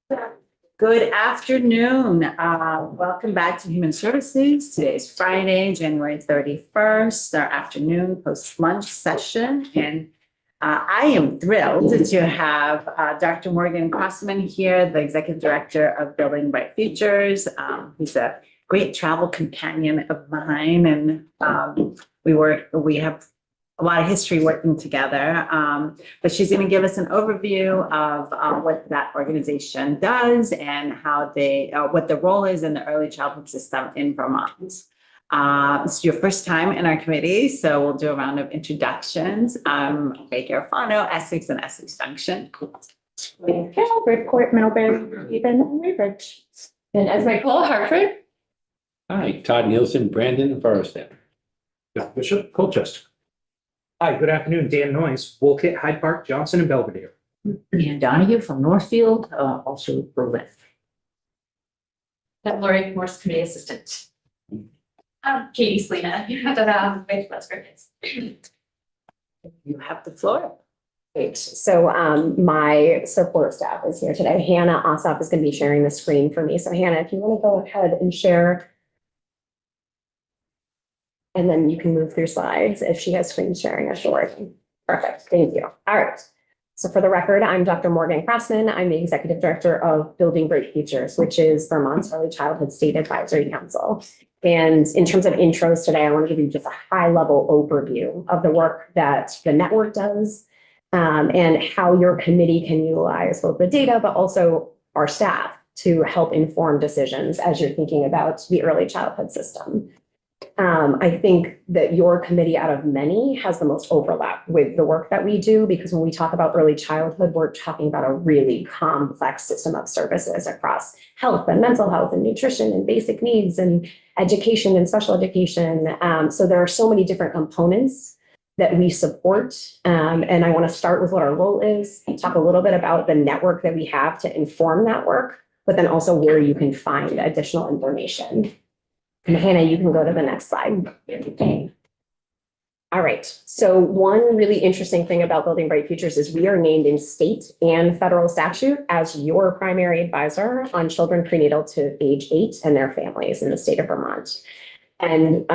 Good afternoon. Welcome back to Human Services. Today is Friday, January 31st, our afternoon post-lunch session. And I am thrilled to have Dr. Morgan Crossman here, the Executive Director of Building Bright Futures. He's a great travel companion of mine, and we have a lot of history working together. But she's going to give us an overview of what that organization does and how what the role is in the early childhood system in Vermont. This is your first time in our committee, so we'll do a round of introductions. Ray Garofano, Essex and Essex Junction. Bridgeport, Middlebury, Eben, and Weybridge. And Esme Cole, Hartford. Hi, Todd Nielsen, Brandon, Forest. Jeff Bishop, Colchester. Hi, good afternoon. Dan Noyes, Woolkit, Hyde Park, Johnson, and Belvedere. Ian Donahue from Northfield, also Berlin. Lori Morse, Committee Assistant. Katie Selena, You have the floor. Great. So my support staff is here today. Hannah Ossoff is going to be sharing the screen for me. So Hannah, if you want to go ahead and share. And then you can move through slides if she has screen sharing authority. Perfect. Thank you. All right. So for the record, I'm Dr. Morgan Crossman. I'm the Executive Director of Building Bright Futures, which is Vermont's Early Childhood State Advisory Council. And in terms of intros today, I want to give you just a high-level overview of the work that the network does and how your committee can utilize both the data, but also our staff to help inform decisions as you're thinking about the early childhood system. I think that your committee out of many has the most overlap with the work that we do, because when we talk about early childhood, we're talking about a really complex system of services across health and mental health and nutrition and basic needs and education and special education. So there are so many different components that we support. And I want to start with what our role is, talk a little bit about the network that we have to inform that work, but then also where you can find additional information. And Hannah, you can go to the next slide. Okay. All right. So one really interesting thing about Building Bright Futures is we are named in state and federal statute as your primary advisor on children prenatal to age 8 and their families in the state of Vermont. And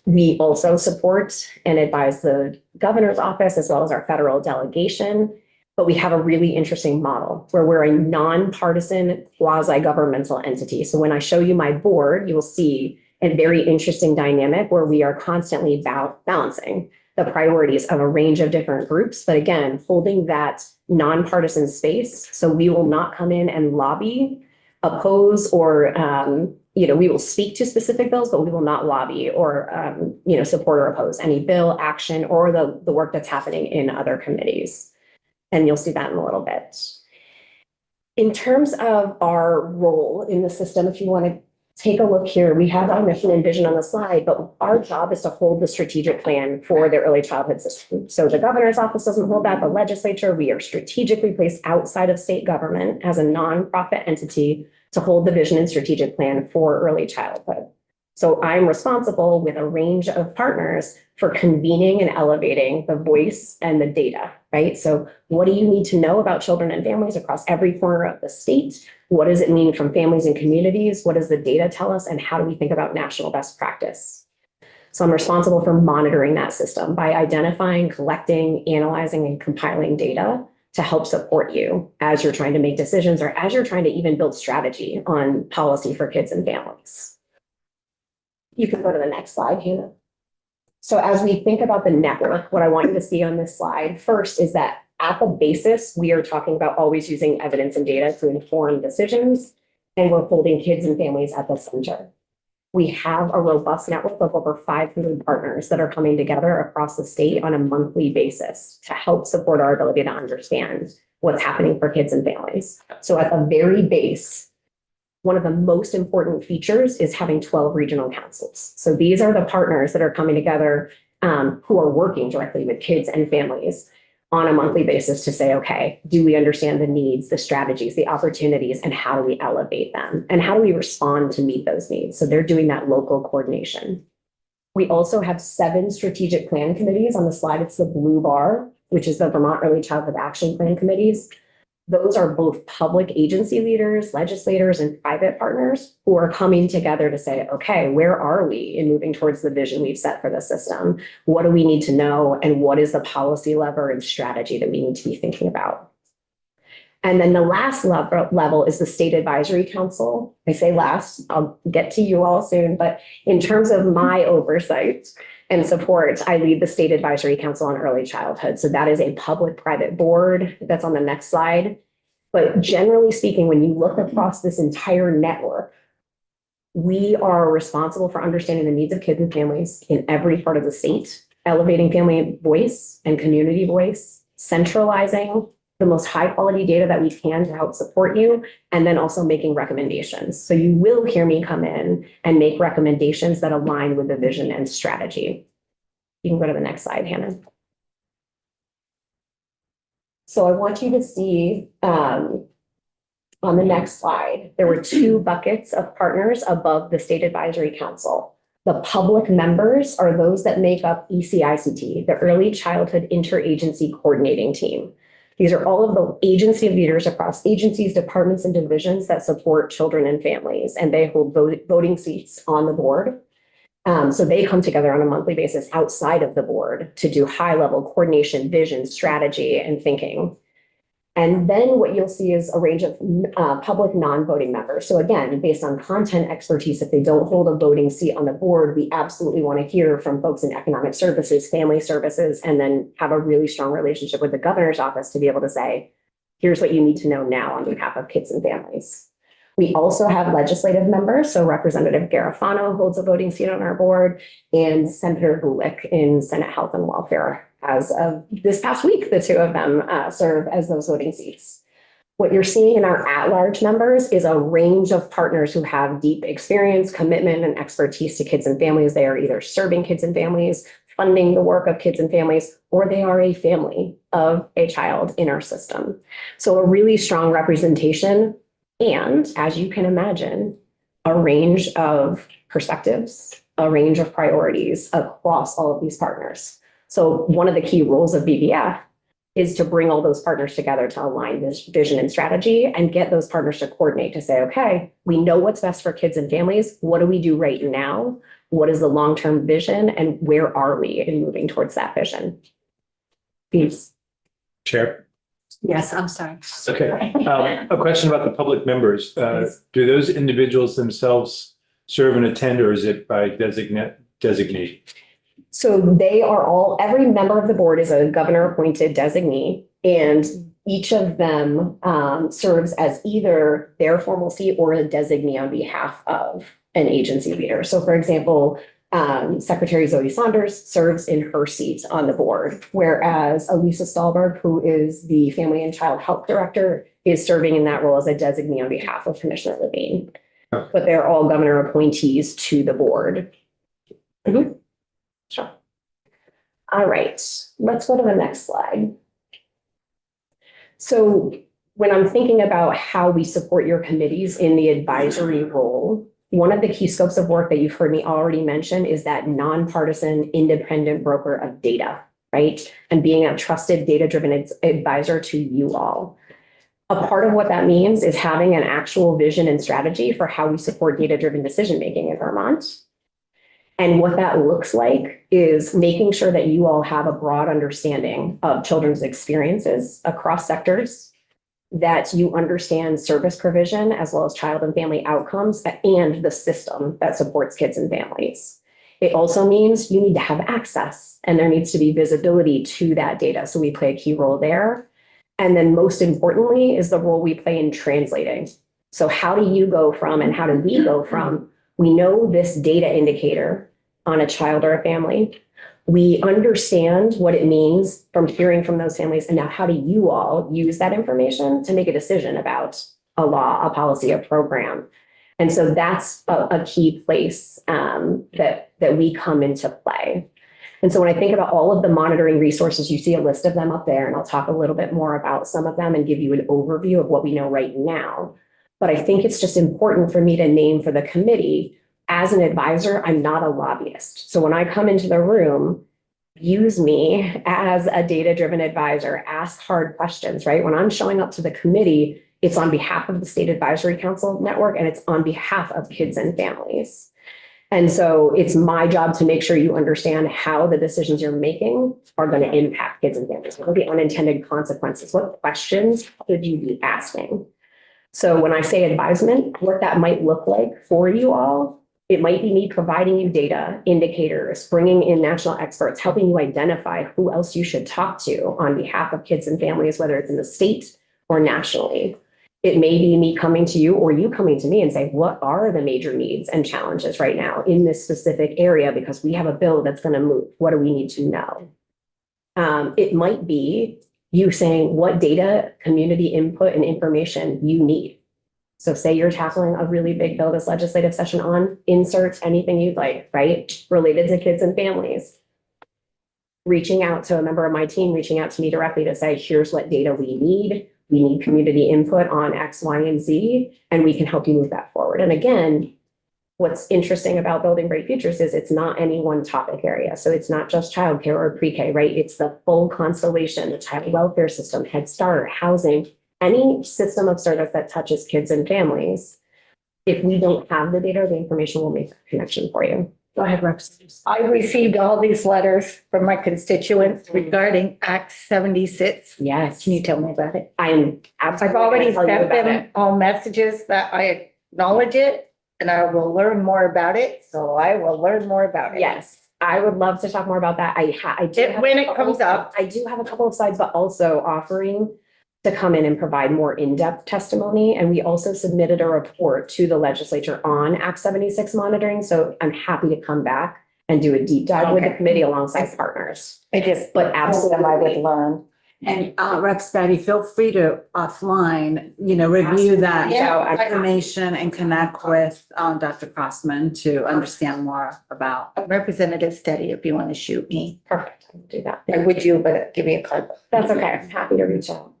we also support and advise the governor's office as well as our federal delegation. But we have a really interesting model where we're a nonpartisan quasi-governmental entity. So when I show you my board, you will see a very interesting dynamic where we are constantly balancing the priorities of a range of different groups, but again, holding that nonpartisan space. So we will not come in and lobby, oppose, or we will speak to specific bills, but we will not lobby or support or oppose any bill, action, or the work that's happening in other committees. And you'll see that in a little bit. In terms of our role in the system, if you want to take a look here, we have our mission and vision on the slide, but our job is to hold the strategic plan for the early childhood system. So the governor's office doesn't hold that, the legislature, we are strategically placed outside of state government as a nonprofit entity to hold the vision and strategic plan for early childhood. So I'm responsible with a range of partners for convening and elevating the voice and the data, right? So what do you need to know about children and families across every corner of the state? What does it mean from families and communities? What does the data tell us? And how do we think about national best practice? So I'm responsible for monitoring that system by identifying, collecting, analyzing, and compiling data to help support you as you're trying to make decisions or as you're trying to even build strategy on policy for kids and families. You can go to the next slide, Hannah. So as we think about the network, what I want you to see on this slide first is that at the basis, we are talking about always using evidence and data to inform decisions, and we're holding kids and families at the center. We have a robust network of over 500 partners that are coming together across the state on a monthly basis to help support our ability to understand what's happening for kids and families. So at the very base, one of the most important features is having 12 regional councils. So these are the partners that are coming together who are working directly with kids and families on a monthly basis to say, okay, do we understand the needs, the strategies, the opportunities, and how do we elevate them? And how do we respond to meet those needs? So they're doing that local coordination. We also have 7 strategic plan committees. On the slide, it's the blue bar, which is the Vermont Early Childhood Action Plan committees. those are both public agency leaders, legislators, and private partners who are coming together to say, okay, where are we in moving towards the vision we've set for the system? What do we need to know? And what is the policy lever and strategy that we need to be thinking about? And then the last level is the State Advisory Council. I say last, I'll get to you all soon, but in terms of my oversight and support, I lead the State Advisory Council on Early Childhood. So that is a public-private board that's on the next slide. But generally speaking, when you look across this entire network, we are responsible for understanding the needs of kids and families in every part of the state, elevating family voice and community voice, centralizing the most high quality data that we can to help support you, and then also making recommendations. So you will hear me come in and make recommendations that align with the vision and strategy. You can go to the next slide, Hannah. So I want you to see on the next slide, there were two buckets of partners above the State Advisory Council. The public members are those that make up ECICT, the Early Childhood Interagency Coordinating Team. These are all of the agency leaders across agencies, departments, and divisions that support children and families, and they hold voting seats on the board. So they come together on a monthly basis outside of the board to do high-level coordination, vision, strategy, and thinking. And then what you'll see is a range of public non-voting members. So again, based on content expertise, if they don't hold a voting seat on the board, we absolutely want to hear from folks in economic services, family services, and then have a really strong relationship with the governor's office to be able to say, here's what you need to know now on behalf of kids and families. We also have legislative members. So Representative Garofano holds a voting seat on our board, and Senator Gulick in Senate Health and Welfare. As of this past week, the two of them serve as those voting seats. What you're seeing in our at-large members is a range of partners who have deep experience, commitment, and expertise to kids and families. They are either serving kids and families, funding the work of kids and families, or they are a family of a child in our system. So a really strong representation, and as you can imagine, a range of perspectives, a range of priorities across all of these partners. So one of the key roles of BBF is to bring all those partners together to align this vision and strategy and get those partners to coordinate to say, okay, we know what's best for kids and families. What do we do right now? What is the long-term vision? And where are we in moving towards that vision? Please. Chair. Yes, I'm sorry. Okay. A question about the public members. Do those individuals themselves serve and attend, or is it by designee? So they are all, every member of the board is a governor appointed designee, and each of them serves as either their formal seat or a designee on behalf of an agency leader. So for example, Secretary Zoe Saunders serves in her seat on the board, whereas Elisa Stahlberg, who is the Family and Child Health Director, is serving in that role as a designee on behalf of Commissioner Levine. Oh. But they're all governor appointees to the board. Mm-hmm. Sure. All right, let's go to the next slide. So when I'm thinking about how we support your committees in the advisory role, one of the key scopes of work that you've heard me already mention is that nonpartisan independent broker of data, right? And being a trusted data-driven advisor to you all. A part of what that means is having an actual vision and strategy for how we support data-driven decision-making in Vermont. And what that looks like is making sure that you all have a broad understanding of children's experiences across sectors, that you understand service provision as well as child and family outcomes and the system that supports kids and families. It also means you need to have access and there needs to be visibility to that data. So we play a key role there. And then most importantly is the role we play in translating. So how do you go from, and how do we go from, we know this data indicator on a child or a family. We understand what it means from hearing from those families. And now how do you all use that information to make a decision about a law, a policy, a program? And so that's a key place that we come into play. And so when I think about all of the monitoring resources, you see a list of them up there, and I'll talk a little bit more about some of them and give you an overview of what we know right now. But I think it's just important for me to name for the committee, as an advisor, I'm not a lobbyist. So when I come into the room, use me as a data-driven advisor, ask hard questions, right? When I'm showing up to the committee, it's on behalf of the State Advisory Council Network and it's on behalf of kids and families. And so it's my job to make sure you understand how the decisions you're making are going to impact kids and families. What are the unintended consequences? What questions should you be asking? So when I say advisement, what that might look like for you all, it might be me providing you data, indicators, bringing in national experts, helping you identify who else you should talk to on behalf of kids and families, whether it's in the state or nationally. It may be me coming to you or you coming to me and say, what are the major needs and challenges right now in this specific area? Because we have a bill that's going to move. What do we need to know? It might be you saying what data, community input, and information you need. So say you're tackling a really big bill this legislative session on, insert anything you'd like, right? Related to kids and families. Reaching out to a member of my team, reaching out to me directly to say, here's what data we need. We need community input on X, Y, and Z, and we can help you move that forward. And again, what's interesting about Building Bright Futures is it's not any one topic area. So it's not just childcare or pre-K, right? It's the full constellation, the child welfare system, Head Start, housing, any system of service that touches kids and families. If we don't have the data or the information, we'll make that connection for you. Go ahead, Representative. I received all these letters from my constituents regarding Act 76. Yes. Can you tell me about it? I am absolutely. I've already gonna tell you sent about them it. all messages that I acknowledge it and I will learn more about it. So I will learn more about it. Yes, I would love to talk more about that. I do. have When a it couple- comes up. I do have a couple of slides, but also offering to come in and provide more in-depth testimony. And we also submitted a report to the legislature on Act 76 monitoring. So I'm happy to come back and do a deep dive with the Okay. committee alongside partners. I just, But absolutely, I would learn. And Rep. Spatty, feel free to offline, review that Yeah. information and connect with Dr. Crossman to understand more about. Representative Steady, if you want to shoot me. Perfect, I'll do that. I would you, but give me a card. That's okay. I'm happy to reach out.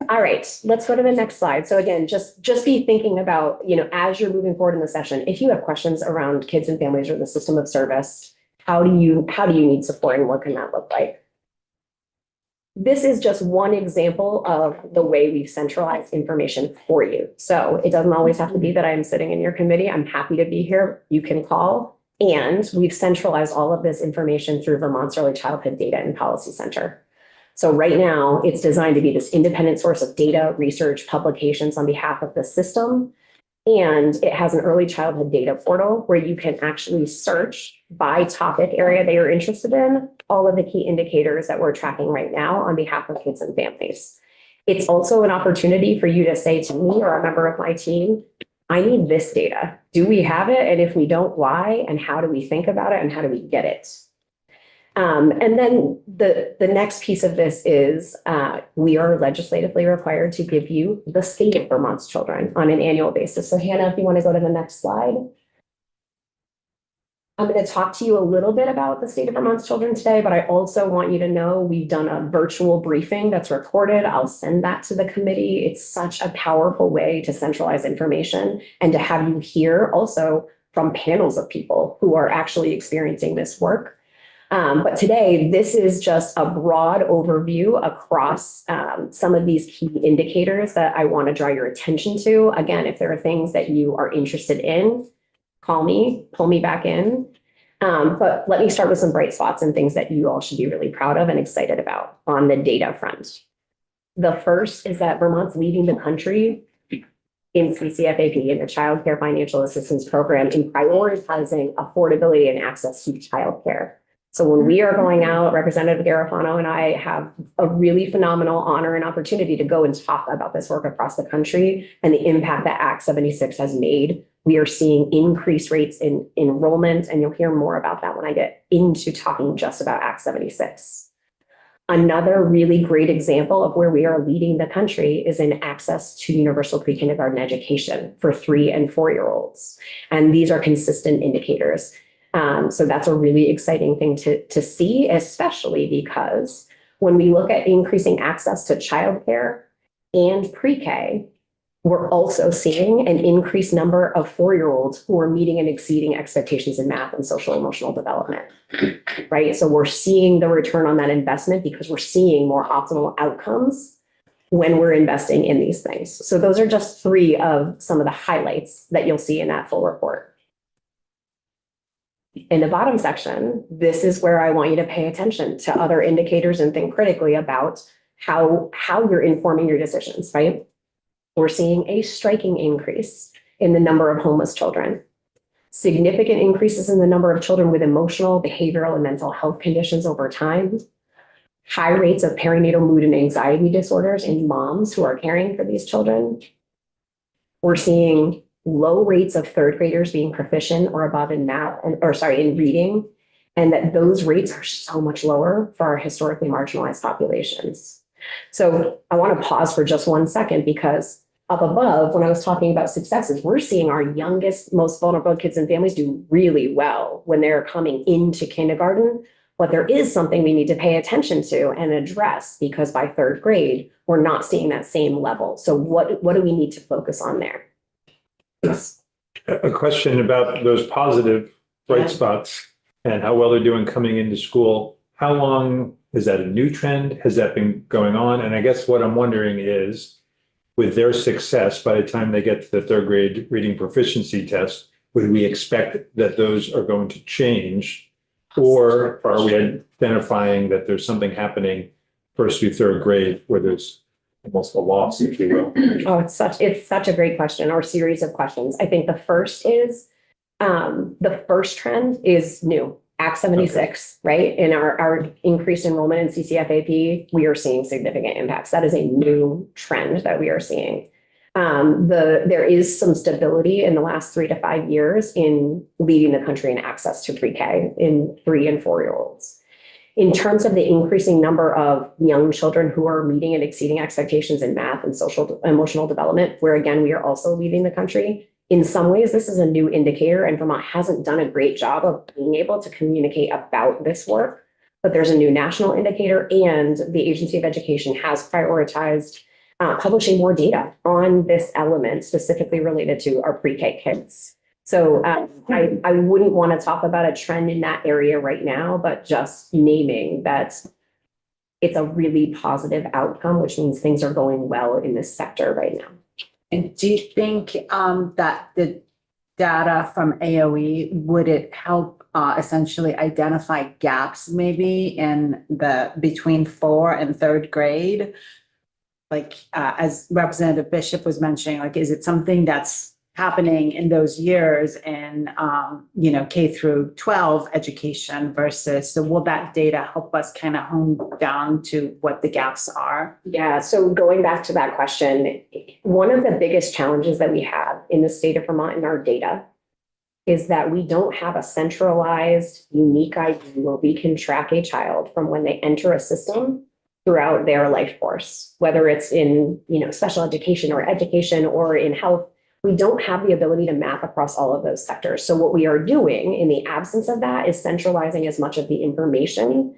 All right, let's go to the next slide. So again, just be thinking about, as you're moving forward in the session, if you have questions around kids and families or the system of service, how do you need support and what can that look like? This is just one example of the way we've centralized information for you. So it doesn't always have to be that I'm sitting in your committee. I'm happy to be here. You can call. And we've centralized all of this information through Vermont's Early Childhood Data and Policy Center. So right now, it's designed to be this independent source of data, research, publications on behalf of the system. And it has an early childhood data portal where you can actually search by topic area that you're interested in, all of the key indicators that we're tracking right now on behalf of kids and families. It's also an opportunity for you to say to me or a member of my team, I need this data. Do we have it? And if we don't, why? And how do we think about it? And how do we get it? And then the next piece of this is we are legislatively required to give you the state of Vermont's children on an annual basis. So Hannah, if you want to go to the next slide. I'm going to talk to you a little bit about the state of Vermont's children today, but I also want you to know we've done a virtual briefing that's recorded. I'll send that to the committee. It's such a powerful way to centralize information and to have you hear also from panels of people who are actually experiencing this work. But today, this is just a broad overview across some of these key indicators that I want to draw your attention to. Again, if there are things that you are interested in, call me, pull me back in. But let me start with some bright spots and things that you all should be really proud of and excited about on the data front. The first is that Vermont's leading the country in CCFAP, in the Child Care Financial Assistance Program, in prioritizing affordability and access to childcare. So when we are going out, Representative Garofano and I have a really phenomenal honor and opportunity to go and talk about this work across the country and the impact that Act 76 has made. We are seeing increased rates in enrollment, and you'll hear more about that when I get into talking just about Act 76. Another really great example of where we are leading the country is in access to universal pre-kindergarten education for 3- and 4-year-olds. And these are consistent indicators. So that's a really exciting thing to see, especially because when we look at increasing access to childcare and pre-K, we're also seeing an increased number of 4-year-olds who are meeting and exceeding expectations in math and social emotional development, right? So we're seeing the return on that investment because we're seeing more optimal outcomes when we're investing in these things. So those are just 3 of some of the highlights that you'll see in that full report. In the bottom section, this is where I want you to pay attention to other indicators and think critically about how you're informing your decisions, right? We're seeing a striking increase in the number of homeless children, significant increases in the number of children with emotional, behavioral, and mental health conditions over time, high rates of perinatal mood and anxiety disorders in moms who are caring for these children. We're seeing low rates of 3rd graders being proficient or above in math, in reading, and that those rates are so much lower for our historically marginalized populations. So I want to pause for just 1 second, because up above, when I was talking about successes, we're seeing our youngest, most vulnerable kids and families do really well when they're coming into kindergarten. But there is something we need to pay attention to and address, because by 3rd grade, we're not seeing that same level. So what do we need to focus on there? Yes. A question about those positive bright spots and how well they're doing coming into school. How long is that a new trend? Has that been going on? And I guess what I'm wondering is, with their success, by the time they get to the 3rd grade reading proficiency test, would we expect that those are going to change? Or are we identifying that there's something happening 1st through 3rd grade where there's almost a loss, if you will? Oh, it's such a great question, or series of questions. I think the first is, the first trend is new. Act 76, right? In our increased enrollment in CCFAP, we are seeing significant impacts. That is a new trend that we are seeing. There is some stability in the last 3 to 5 years in leading the country in access to pre-K in 3 and 4-year-olds. In terms of the increasing number of young children who are meeting and exceeding expectations in math and social emotional development, where again, we are also leading the country. In some ways, this is a new indicator, and Vermont hasn't done a great job of being able to communicate about this work, but there's a new national indicator, and the Agency of Education has prioritized publishing more data on this element specifically related to our pre-K kids. So I wouldn't want to talk about a trend in that area right now, but just naming that it's a really positive outcome, which means things are going well in this sector right now. And do you think that the data from AOE, would it help essentially identify gaps maybe in between 4 and 3rd grade? Like as Representative Bishop was mentioning, like, is it something that's happening in those years in, K through 12 education versus, so will that data help us kind of hone down to what the gaps are? Yeah, so going back to that question, one of the biggest challenges that we have in the state of Vermont in our data is that we don't have a centralized, unique ID where we can track a child from when they enter a system throughout their life course, whether it's in, special education or in health. We don't have the ability to map across all of those sectors. So what we are doing in the absence of that is centralizing as much of the information.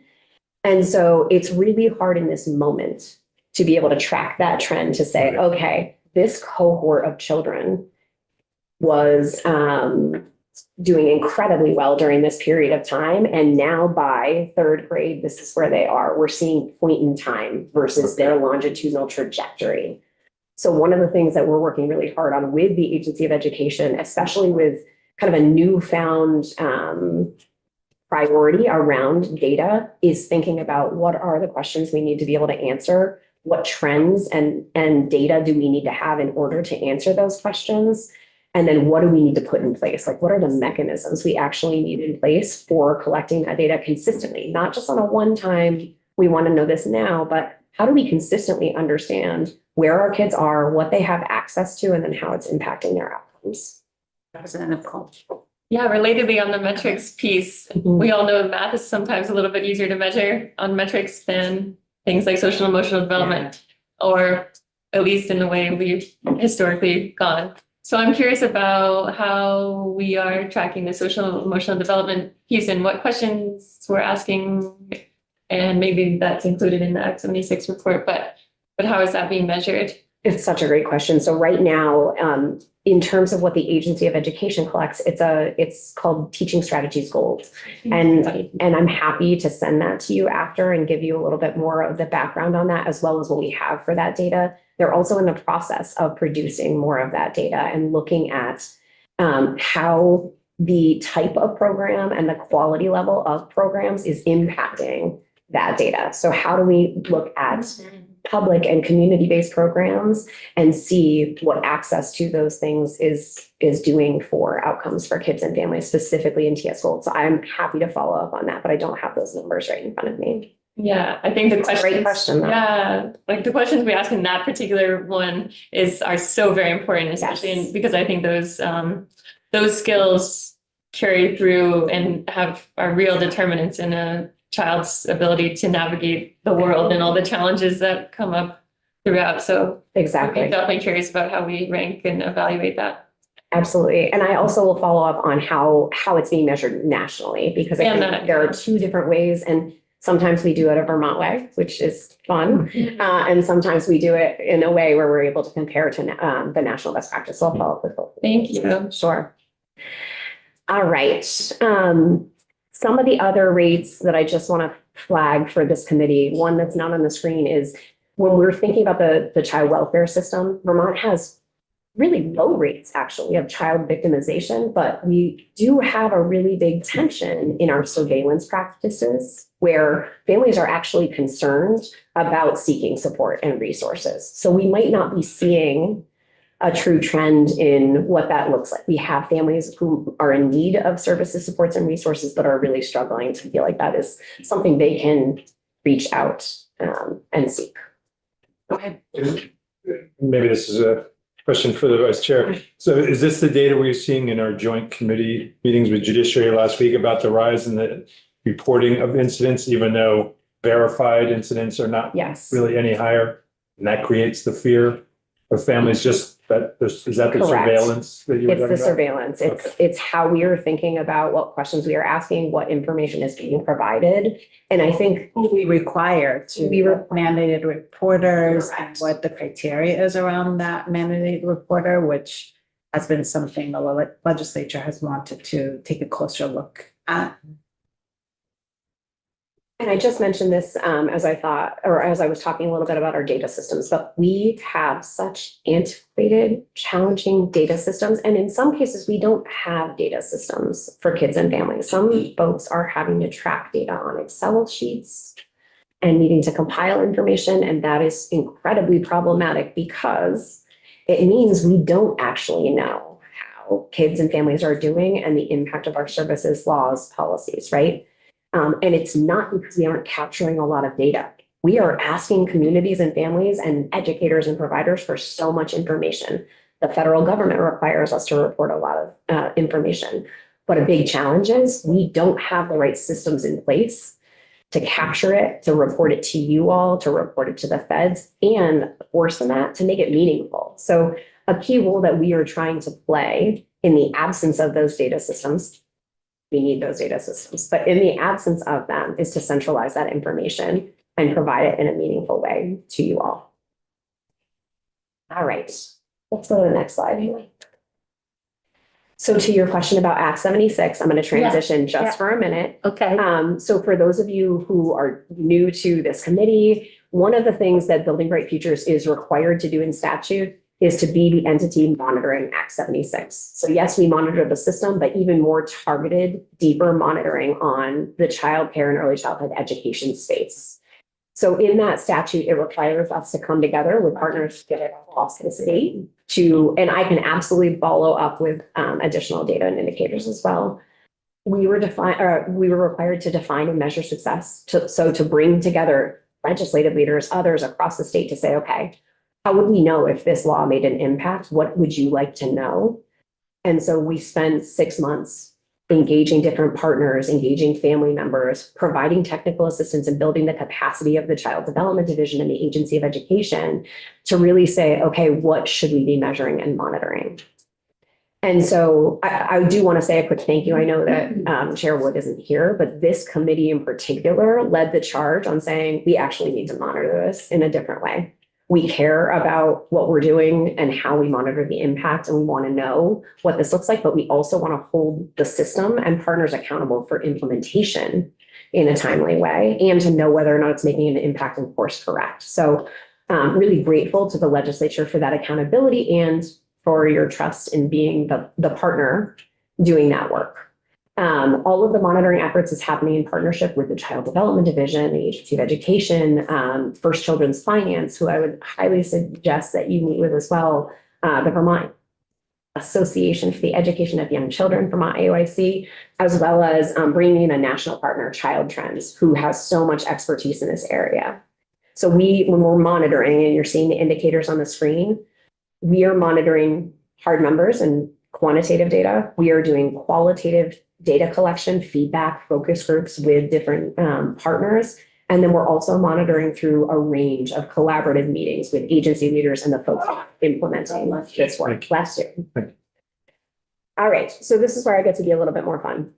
And so it's really hard in this moment to be able to track that trend to say, okay, this cohort of children was doing incredibly well during this period of time. And now by 3rd grade, this is where they are. We're seeing point in time versus their longitudinal trajectory. So one of the things that we're working really hard on with the Agency of Education, especially with kind of a newfound priority around data, is thinking about what are the questions we need to be able to answer, what trends and data do we need to have in order to answer those questions, and then what do we need to put in place? Like, what are the mechanisms we actually need in place for collecting that data consistently, not just on a one-time, we want to know this now, but how do we consistently understand where our kids are, what they have access to, and then how it's impacting their outcomes. Representative Cole. Yeah, relatedly on the metrics piece, we all know math is sometimes a little bit easier to measure on metrics than things like social emotional development, or at least in the way we've historically gone. So I'm curious about how we are tracking the social emotional development piece and what questions we're asking, and maybe that's included in the Act 76 report, but how is that being measured? It's such a great question. So right now, in terms of what the Agency of Education collects, it's called Teaching Strategies Gold. And I'm happy to send that to you after and give you a little bit more of the background on that, as well as what we have for that data. They're also in the process of producing more of that data and looking at how the type of program and the quality level of programs is impacting that data. So how do we look at public and community-based programs and see what access to those things is doing for outcomes for kids and families, specifically in TS Gold. So I'm happy to follow up on that, but I don't have those numbers right in front of me. Yeah, I think the It's a great question, though. Yeah, like the questions we ask in that particular one are so very important, especially Yes. because I think those skills carry through and are real determinants in a child's ability to navigate the world and all the challenges that come up throughout. So I'm Exactly. definitely curious about how we rank and evaluate that. Absolutely. And I also will follow up on how it's being measured nationally, because I And think that- there are two different ways. And sometimes we do it a Vermont way, which is fun. And sometimes we do it in a way where we're able to compare to the national best practice. So I'll follow up with both. Thank you. Sure. All right. Some of the other rates that I just want to flag for this committee, one that's not on the screen, is when we're thinking about the child welfare system, Vermont has really low rates actually of child victimization, but we do have a really big tension in our surveillance practices where families are actually concerned about seeking support and resources. So we might not be seeing a true trend in what that looks like. We have families who are in need of services, supports, and resources, but are really struggling to feel like that is something they can reach out and seek. Go ahead. Maybe this is a question for the vice chair. So is this the data we're seeing in our joint committee meetings with judiciary last week about the rise in the reporting of incidents, even though verified incidents are not Yes. really any higher? And that creates the fear of families, just that, is that the Correct. surveillance that you were It's the talking about? surveillance. It's how we are thinking about what questions we are asking, what information is being provided. And I think We require to We re- mandated reporters and Correct. what the criteria is around that mandated reporter, which has been something the legislature has wanted to take a closer look at. And I just mentioned this as I was talking a little bit about our data systems, but we have such antiquated, challenging data systems. And in some cases, we don't have data systems for kids and families. Some folks are having to track data on Excel sheets and needing to compile information. And that is incredibly problematic because it means we don't actually know how kids and families are doing and the impact of our services, laws, policies, right? And it's not because we aren't capturing a lot of data. We are asking communities and families and educators and providers for so much information. The federal government requires us to report a lot of information. But a big challenge is we don't have the right systems in place to capture it, to report it to you all, to report it to the feds, and worse than that, to make it meaningful. So a key role that we are trying to play in the absence of those data systems, we need those data systems, but in the absence of them is to centralize that information and provide it in a meaningful way to you all. All right, let's go to the next slide. So to your question about Act 76, I'm going to transition just for a minute. Okay. So for those of you who are new to this committee, one of the things that Building Bright Futures is required to do in statute is to be the entity monitoring Act 76. So yes, we monitor the system, but even more targeted, deeper monitoring on the child care and early childhood education space. So in that statute, it requires us to come together with partners across the state and I can absolutely follow up with additional data and indicators as well. We were required to define and measure success to bring together legislative leaders, others across the state to say, okay, how would we know if this law made an impact? What would you like to know? And so we spent 6 months engaging different partners, engaging family members, providing technical assistance and building the capacity of the Child Development Division and the Agency of Education to really say, okay, what should we be measuring and monitoring? And so I do want to say a quick thank you. I know that Chair Wood isn't here, but this committee in particular led the charge on saying we actually need to monitor this in a different way. We care about what we're doing and how we monitor the impact, and we want to know what this looks like, but we also want to hold the system and partners accountable for implementation in a timely way and to know whether or not it's making an impact and course correct. So really grateful to the legislature for that accountability and for your trust in being the partner doing that work. All of the monitoring efforts is happening in partnership with the Child Development Division, the Agency of Education, First Children's Finance, who I would highly suggest that you meet with as well, the Vermont Association for the Education of Young Children, Vermont AOIC, as well as bringing in a national partner, Child Trends, who has so much expertise in this area. So when we're monitoring, and you're seeing the indicators on the screen, we are monitoring hard numbers and quantitative data. We are doing qualitative data collection, feedback, focus groups with different partners. And then we're also monitoring through a range of collaborative meetings with agency leaders and the folks implementing this work last year. All right, so this is where I get to be a little bit more fun.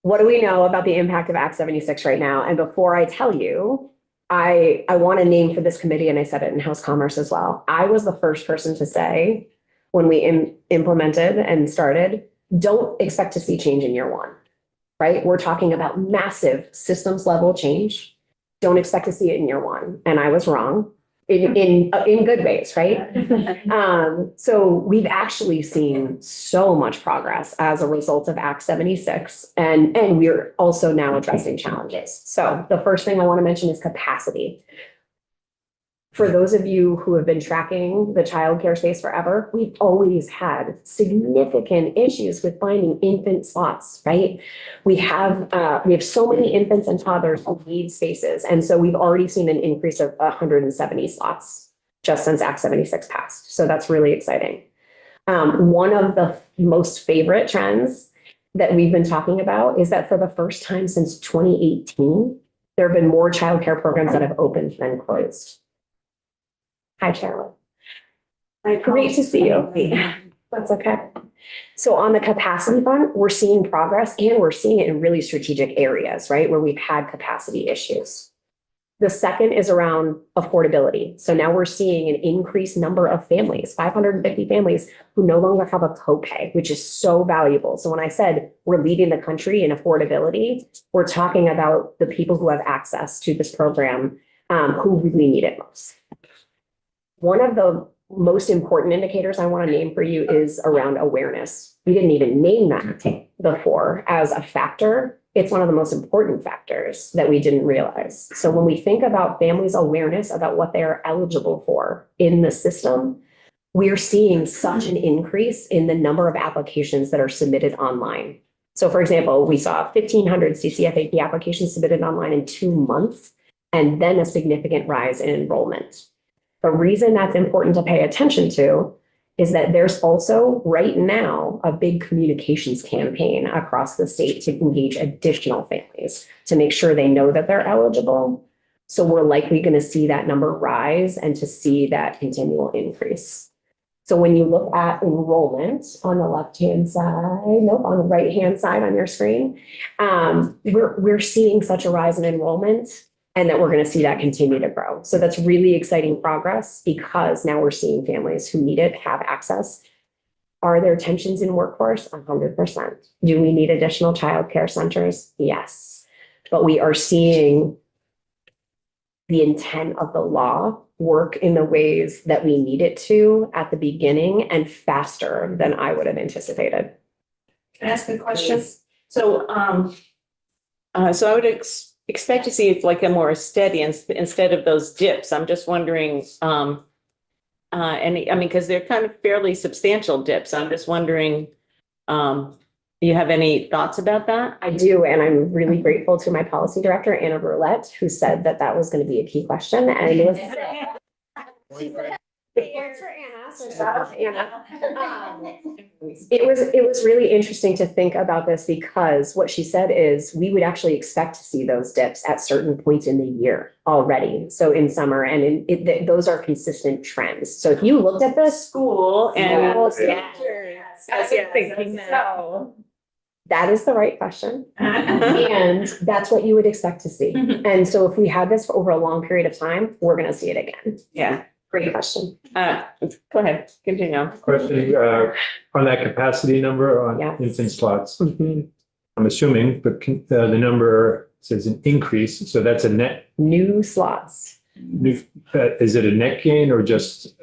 What do we know about the impact of Act 76 right now? And before I tell you, I want a name for this committee, and I said it in House Commerce as well. I was the first person to say, when we implemented and started, don't expect to see change in year one, right? We're talking about massive systems level change. Don't expect to see it in year one. And I was wrong in good ways, right? So we've actually seen so much progress as a result of Act 76, and we're also now addressing challenges. So the first thing I want to mention is capacity. For those of you who have been tracking the childcare space forever, we've always had significant issues with finding infant slots, right? We have so many infants and toddlers who need spaces. And so we've already seen an increase of 170 slots just since Act 76 passed. So that's really exciting. One of the most favorite trends that we've been talking about is that for the first time since 2018, there have been more childcare programs that have opened than closed. Hi, Carolyn. Great to see you. That's okay. So on the capacity front, we're seeing progress, and we're seeing it in really strategic areas, right, where we've had capacity issues. The second is around affordability. So now we're seeing an increased number of families, 550 families, who no longer have a copay, which is so valuable. So when I said we're leading the country in affordability, we're talking about the people who have access to this program, who really need it most. One of the most important indicators I want to name for you is around awareness. We didn't even name that before as a factor. It's one of the most important factors that we didn't realize. So when we think about families' awareness about what they are eligible for in the system, we are seeing such an increase in the number of applications that are submitted online. So for example, we saw 1,500 CCFAP applications submitted online in 2 months, and then a significant rise in enrollment. The reason that's important to pay attention to is that there's also right now a big communications campaign across the state to engage additional families to make sure they know that they're eligible. So we're likely going to see that number rise and to see that continual increase. So when you look at enrollment on the left-hand side, nope, on the right-hand side on your screen, we're seeing such a rise in enrollment, and that we're going to see that continue to grow. So that's really exciting progress, because now we're seeing families who need it have access. Are there tensions in workforce? 100%. Do we need additional childcare centers? Yes. But we are seeing the intent of the law work in the ways that we need it to at the beginning, and faster than I would have anticipated. Can I ask a question? So I would expect to see it's like a more steady instead of those dips. I'm just wondering, because they're kind of fairly substantial dips. I'm just wondering, do you have any thoughts about that? I do, and I'm really grateful to my policy director, Anna Roulette, who said that that was going to be a key question. And it was It was really interesting to think about this, because what she said is we would actually expect to see those dips at certain points in the year already. So in summer, and those are consistent trends. So if you looked at the School and that is the right question. And that's what you would expect to see. And so if we had this for over a long period of time, we're going to see it again. Yeah. Great question. Go ahead, continue. Question, on that capacity number on Yes. infant slots, Mhm. I'm assuming, but the number says an increase, so that's a net, New slots. is it a net gain or just,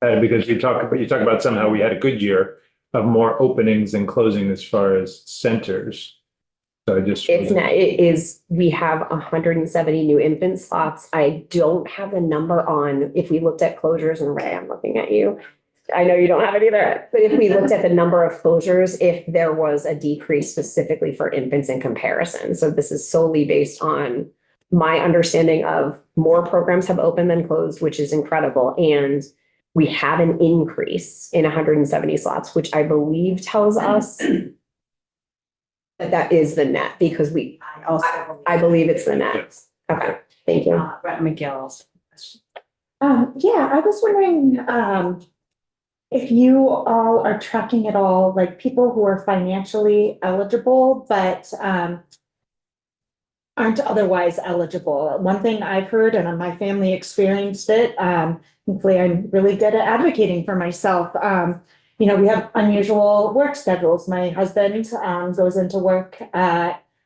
because you talk about somehow we had a good year of more openings and closing as far as centers. So I just. It is, we have 170 new infant slots. I don't have the number on, if we looked at closures, and Ray, I'm looking at you. I know you don't have it either, but if we looked at the number of closures, if there was a decrease specifically for infants in comparison. So this is solely based on my understanding of more programs have opened than closed, which is incredible. And we have an increase in 170 slots, which I believe tells us that is the net, because I believe it's the net. Okay, thank you. Brett McGill's question. Yeah, I was wondering, if you all are tracking at all, like people who are financially eligible, but, aren't otherwise eligible. One thing I've heard, and my family experienced it, thankfully I'm really good at advocating for myself. You know, we have unusual work schedules. My husband, goes into work,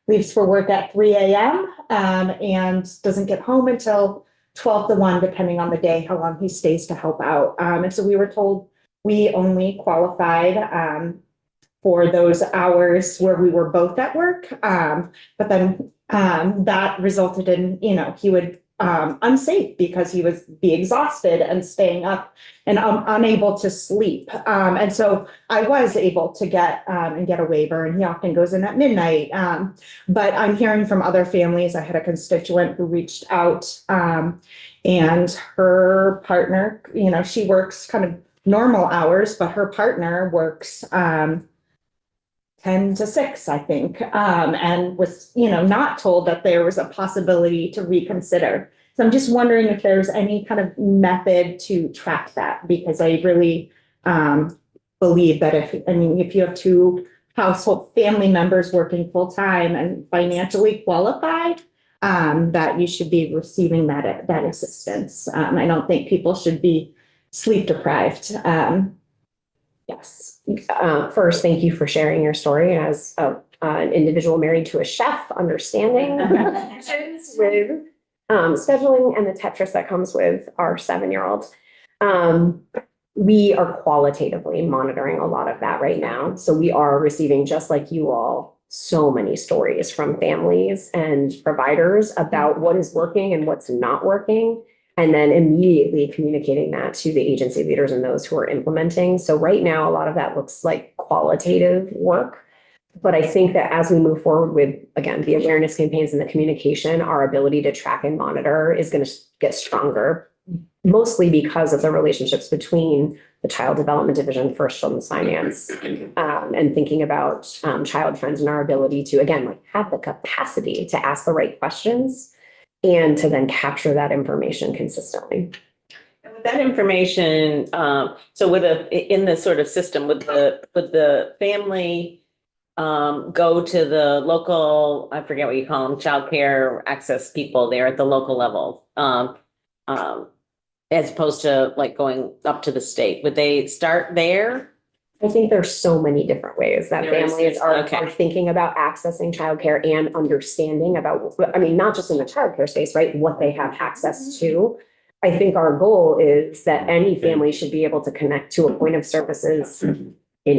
leaves for work at 3 a.m. And doesn't get home until 12 to 1, depending on the day, how long he stays to help out. And so we were told we only qualified, for those hours where we were both at work. But then, that resulted in, you know, he would, unsafe because he was be exhausted and staying up and unable to sleep. And so I was able to get a waiver, and he often goes in at midnight. But I'm hearing from other families. I had a constituent who reached out, and her partner, you know, she works kind of normal hours, but her partner works 10 to 6, I think, and was, you know, not told that there was a possibility to reconsider. So I'm just wondering if there's any kind of method to track that, because I really believe that if you have two household family members working full time and financially qualified, that you should be receiving that assistance. I don't think people should be sleep deprived. Yes. First, thank you for sharing your story as an individual married to a chef, understanding connections with scheduling and the Tetris that comes with our 7-year-old. We are qualitatively monitoring a lot of that right now. So we are receiving, just like you all, so many stories from families and providers about what is working and what's not working, and then immediately communicating that to the agency leaders and those who are implementing. So right now, a lot of that looks like qualitative work. But I think that as we move forward with, again, the awareness campaigns and the communication, our ability to track and monitor is going to get stronger, mostly because of the relationships between the Child Development Division, First Children's Finance, and thinking about child trends and our ability to, again, like have the capacity to ask the right questions and to then capture that information consistently. And with that information, so in the sort of system, would the family go to the local, I forget what you call them, childcare access people there at the local level, as opposed to like going up to the state? Would they start there? I think there's so many different ways that There is, families are okay. thinking about accessing childcare and understanding about, I mean, not just in the childcare space, right? What they have access to. I think our goal is that any family should be able to connect to a point of services in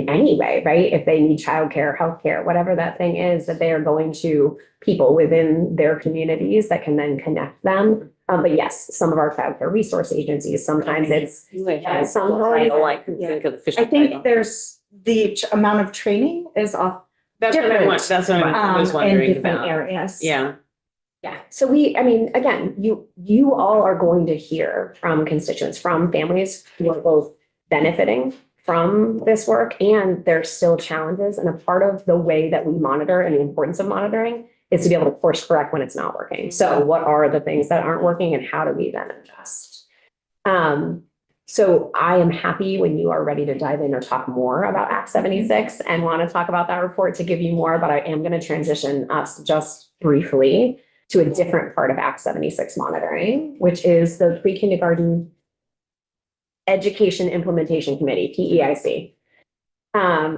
any way, right? If they need childcare, healthcare, whatever that thing is, that they are going to people within their communities that can then connect them. But yes, some of our childcare resource agencies, sometimes it's, sometimes, I think there's the amount of training is off. That's what I was In wondering different about. areas. Yeah. yeah. So I mean, again, you all are going to hear from constituents, from families who are both benefiting from this work, and there's still challenges. And a part of the way that we monitor and the importance of monitoring is to be able to course correct when it's not working. So what are the things that aren't working and how do we then adjust? So I am happy when you are ready to dive in or talk more about Act 76 and want to talk about that report to give you more, but I am going to transition us just briefly to a different part of Act 76 monitoring, which is the pre-kindergarten Education Implementation Committee, PEIC.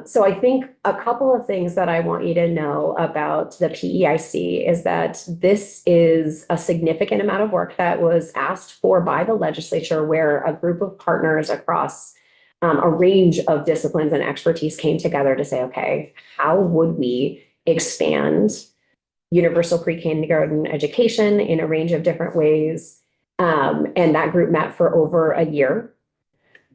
So I think a couple of things that I want you to know about the PEIC is that this is a significant amount of work that was asked for by the legislature, where a group of partners across a range of disciplines and expertise came together to say, okay, how would we expand universal pre-kindergarten education in a range of different ways? And that group met for over a year.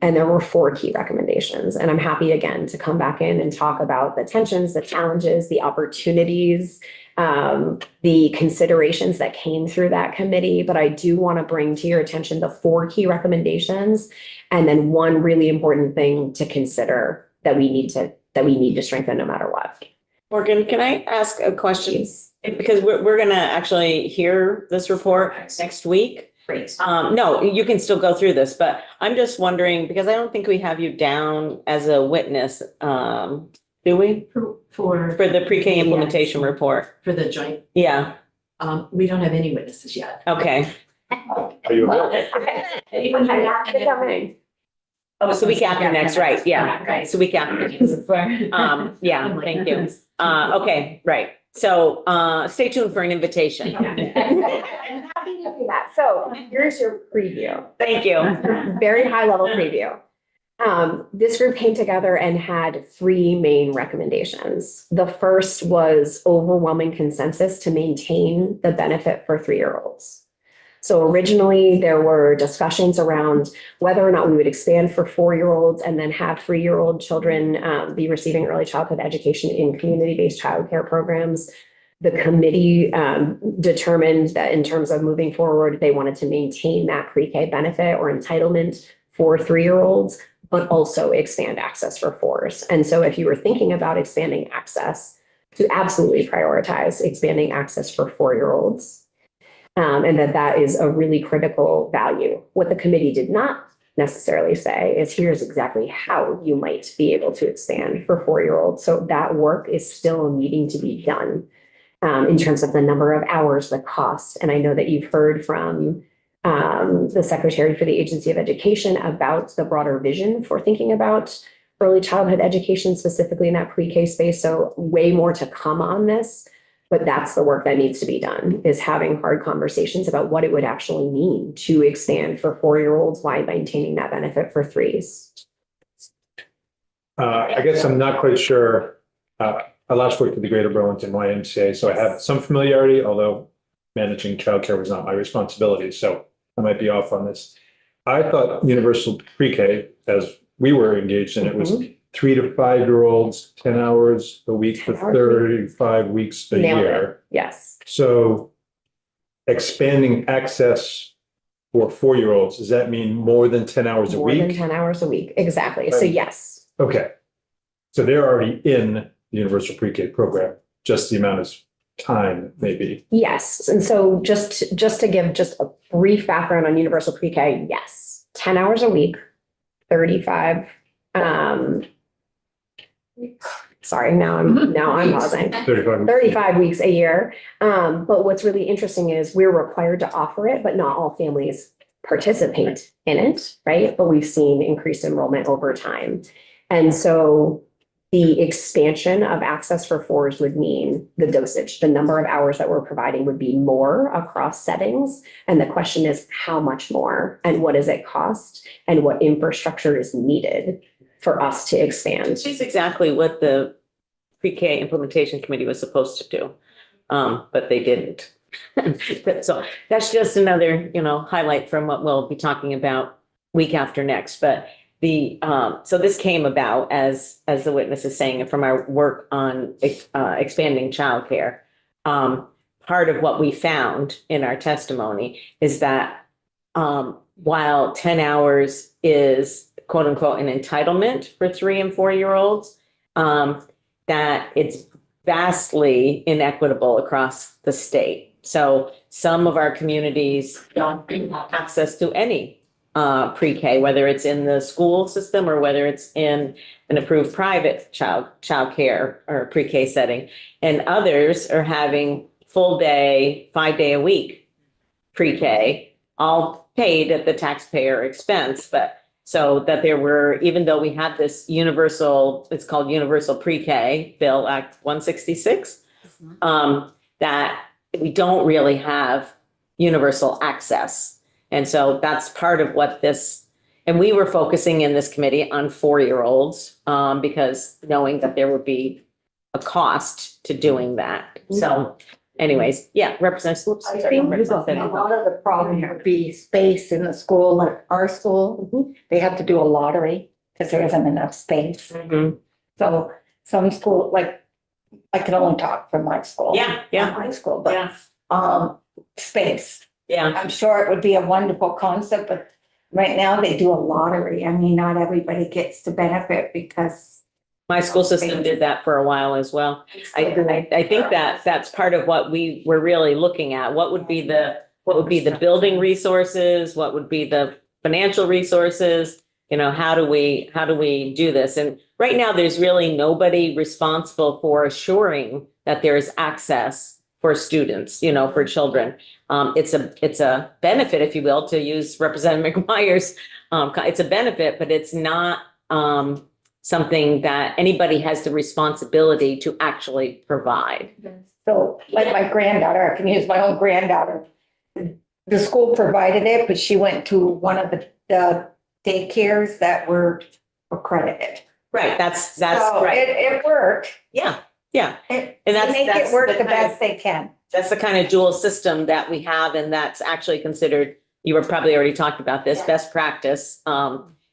And there were 4 key recommendations. And I'm happy again to come back in and talk about the tensions, the challenges, the opportunities, the considerations that came through that committee. But I do want to bring to your attention the 4 key recommendations, and then one really important thing to consider that we need to strengthen no matter what. Morgan, can I ask a question? Please. Because we're gonna actually hear this report next week. Great. No, you can still go through this, but I'm just wondering, because I don't think we have you down as a witness, do we? For For the pre-K implementation report? for the joint, Yeah, we don't have any witnesses yet. okay. Are you available? Anyone have to come in? Oh, it's the week after next, right, yeah, Right. it's the week after. Yeah, thank you. Okay, right. So, stay tuned for an invitation. I'm happy to do that. So here's your preview. Thank you. Very high level preview. This group came together and had 3 main recommendations. The first was overwhelming consensus to maintain the benefit for 3-year-olds. So originally there were discussions around whether or not we would expand for 4-year-olds and then have 3-year-old children be receiving early childhood education in community-based childcare programs. The committee determined that in terms of moving forward, they wanted to maintain that pre-K benefit or entitlement for 3-year-olds, but also expand access for 4s. And so if you were thinking about expanding access, to absolutely prioritize expanding access for 4-year-olds. And that is a really critical value. What the committee did not necessarily say is here's exactly how you might be able to expand for 4-year-olds. So that work is still needing to be done in terms of the number of hours, the cost. And I know that you've heard from the Secretary for the Agency of Education about the broader vision for thinking about early childhood education, specifically in that pre-K space. So way more to come on this. But that's the work that needs to be done, is having hard conversations about what it would actually mean to expand for 4-year-olds while maintaining that benefit for 3s. I guess I'm not quite sure. I last worked with the Greater Burlington YMCA, so I have some familiarity, although managing childcare was not my responsibility, so I might be off on this. I thought universal pre-K, as we were engaged in it, was 3 to 5-year-olds, 10 hours a week for 35 weeks a Nailed it. year. Yes. So expanding access for 4-year-olds, does that mean more than 10 hours a More than week? 10 hours a week. Exactly. So Right. yes. Okay. So they're already in the universal pre-K program, just the amount of time maybe. Yes. And so just to give just a brief background on universal pre-K, yes. 10 hours a week, 35, sorry, now I'm pausing. 35 weeks a year. But what's really interesting is we're required to offer it, but not all families participate in it, right? But we've seen increased enrollment over time. And so the expansion of access for 4s would mean the dosage, the number of hours that we're providing would be more across settings. And the question is how much more and what does it cost and what infrastructure is needed for us to expand. Which is exactly what the pre-K implementation committee was supposed to do, but they didn't. So that's just another, highlight from what we'll be talking about week after next. But so this came about as the witness is saying, from our work on expanding childcare. Part of what we found in our testimony is that while 10 hours is quote unquote an entitlement for 3 and 4-year-olds, that it's vastly inequitable across the state. So some of our communities don't have access to any pre-K, whether it's in the school system or whether it's in an approved private childcare or pre-K setting. And others are having full day, 5-day-a-week pre-K, all paid at the taxpayer expense. But So that there were, even though we had this universal, it's called Universal Pre-K, Bill Act 166, that we don't really have universal access. And so that's part of what this, and we were focusing in this committee on 4-year-olds, because knowing that there would be a cost to doing that. So anyways, yeah, Representative. oops, I sorry, think a Representative. lot of the problem would be space in the school, like our school, they have to do a lottery because there isn't enough space. Mhm. So some school, like, I can only talk for my school. Yeah, yeah, not My school, but, yeah, space. yeah. I'm sure it would be a wonderful concept, but right now they do a lottery. I mean, not everybody gets to benefit because. My school system did that for a while as well. I think that that's part of what we were really looking at. What would be the building resources? What would be the financial resources? You know, how do we do this? And right now, there's really nobody responsible for assuring that there's access for students, you know, for children. It's a benefit, if you will, to use Representative McGuire's, it's a benefit, but it's not, something that anybody has the responsibility to actually provide. So like my granddaughter, I can use my own granddaughter. The school provided it, but she went to one of the daycares that were accredited. Right, that's So right. it worked. Yeah, yeah. And that's- they make that's it work the the kind of- best they can. That's the kind of dual system that we have, and that's actually considered, you were probably already talked about this, Yeah. best practice,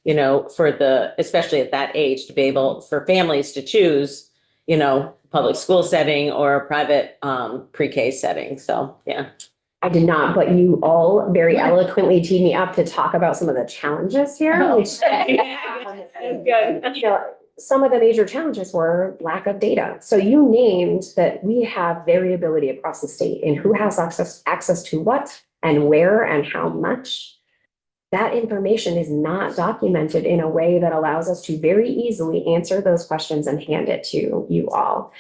you know, for especially at that age, to be able, for families to choose, you know, public school setting or a private, pre-K setting. So, yeah. I did not, but you all very eloquently teed me up to talk about some of the challenges here, which. Good. You know, some of the major challenges were lack of data. So you named that we have variability across the state in who has access to what and where and how much. That information is not documented in a way that allows us to very easily answer those questions and hand it to you all.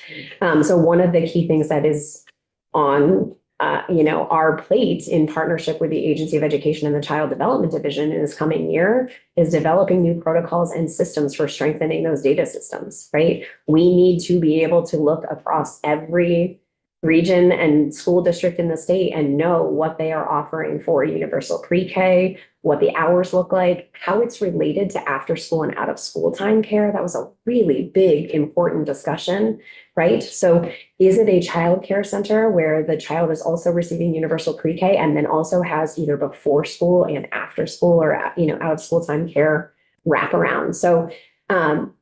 So one of the key things that is on our plate in partnership with the Agency of Education and the Child Development Division in this coming year is developing new protocols and systems for strengthening those data systems, right? We need to be able to look across every region and school district in the state and know what they are offering for universal pre-K, what the hours look like, how it's related to after school and out of school time care. That was a really big, important discussion, right? So is it a child care center where the child is also receiving universal pre-K and then also has either before school and after school or, out of school time care wraparound? So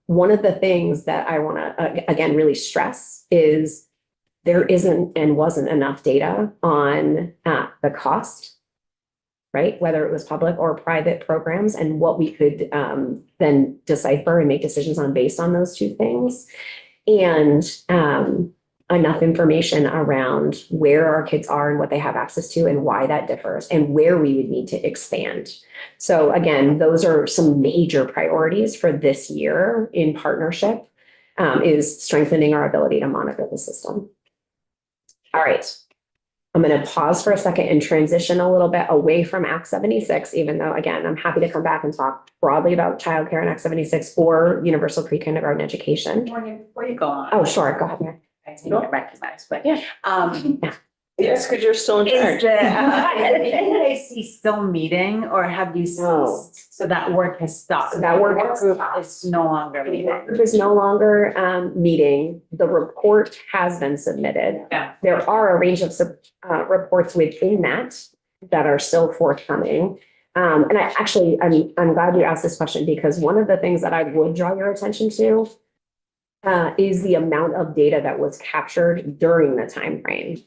one of the things that I want to, again, really stress is there isn't and wasn't enough data on the cost, right? Whether it was public or private programs and what we could then decipher and make decisions on based on those two things. And enough information around where our kids are and what they have access to and why that differs and where we would need to expand. So again, those are some major priorities for this year in partnership, is strengthening our ability to monitor the system. All right. I'm going to pause for a second and transition a little bit away from Act 76, even though, again, I'm happy to come back and talk broadly about childcare and Act 76 or universal pre-kindergarten education. Before you go on. Oh, sure. Go ahead. I think I recognize, but. Yeah. Yes, because you're still in Is charge. the NAC still meeting or have you No. ceased? So that work has stopped? So that work has group stopped. is no longer The meeting. group is no longer meeting. The report has been submitted. Yeah. There are a range of reports within that are still forthcoming. And I'm glad you asked this question because one of the things that I would draw your attention to is the amount of data that was captured during the time frame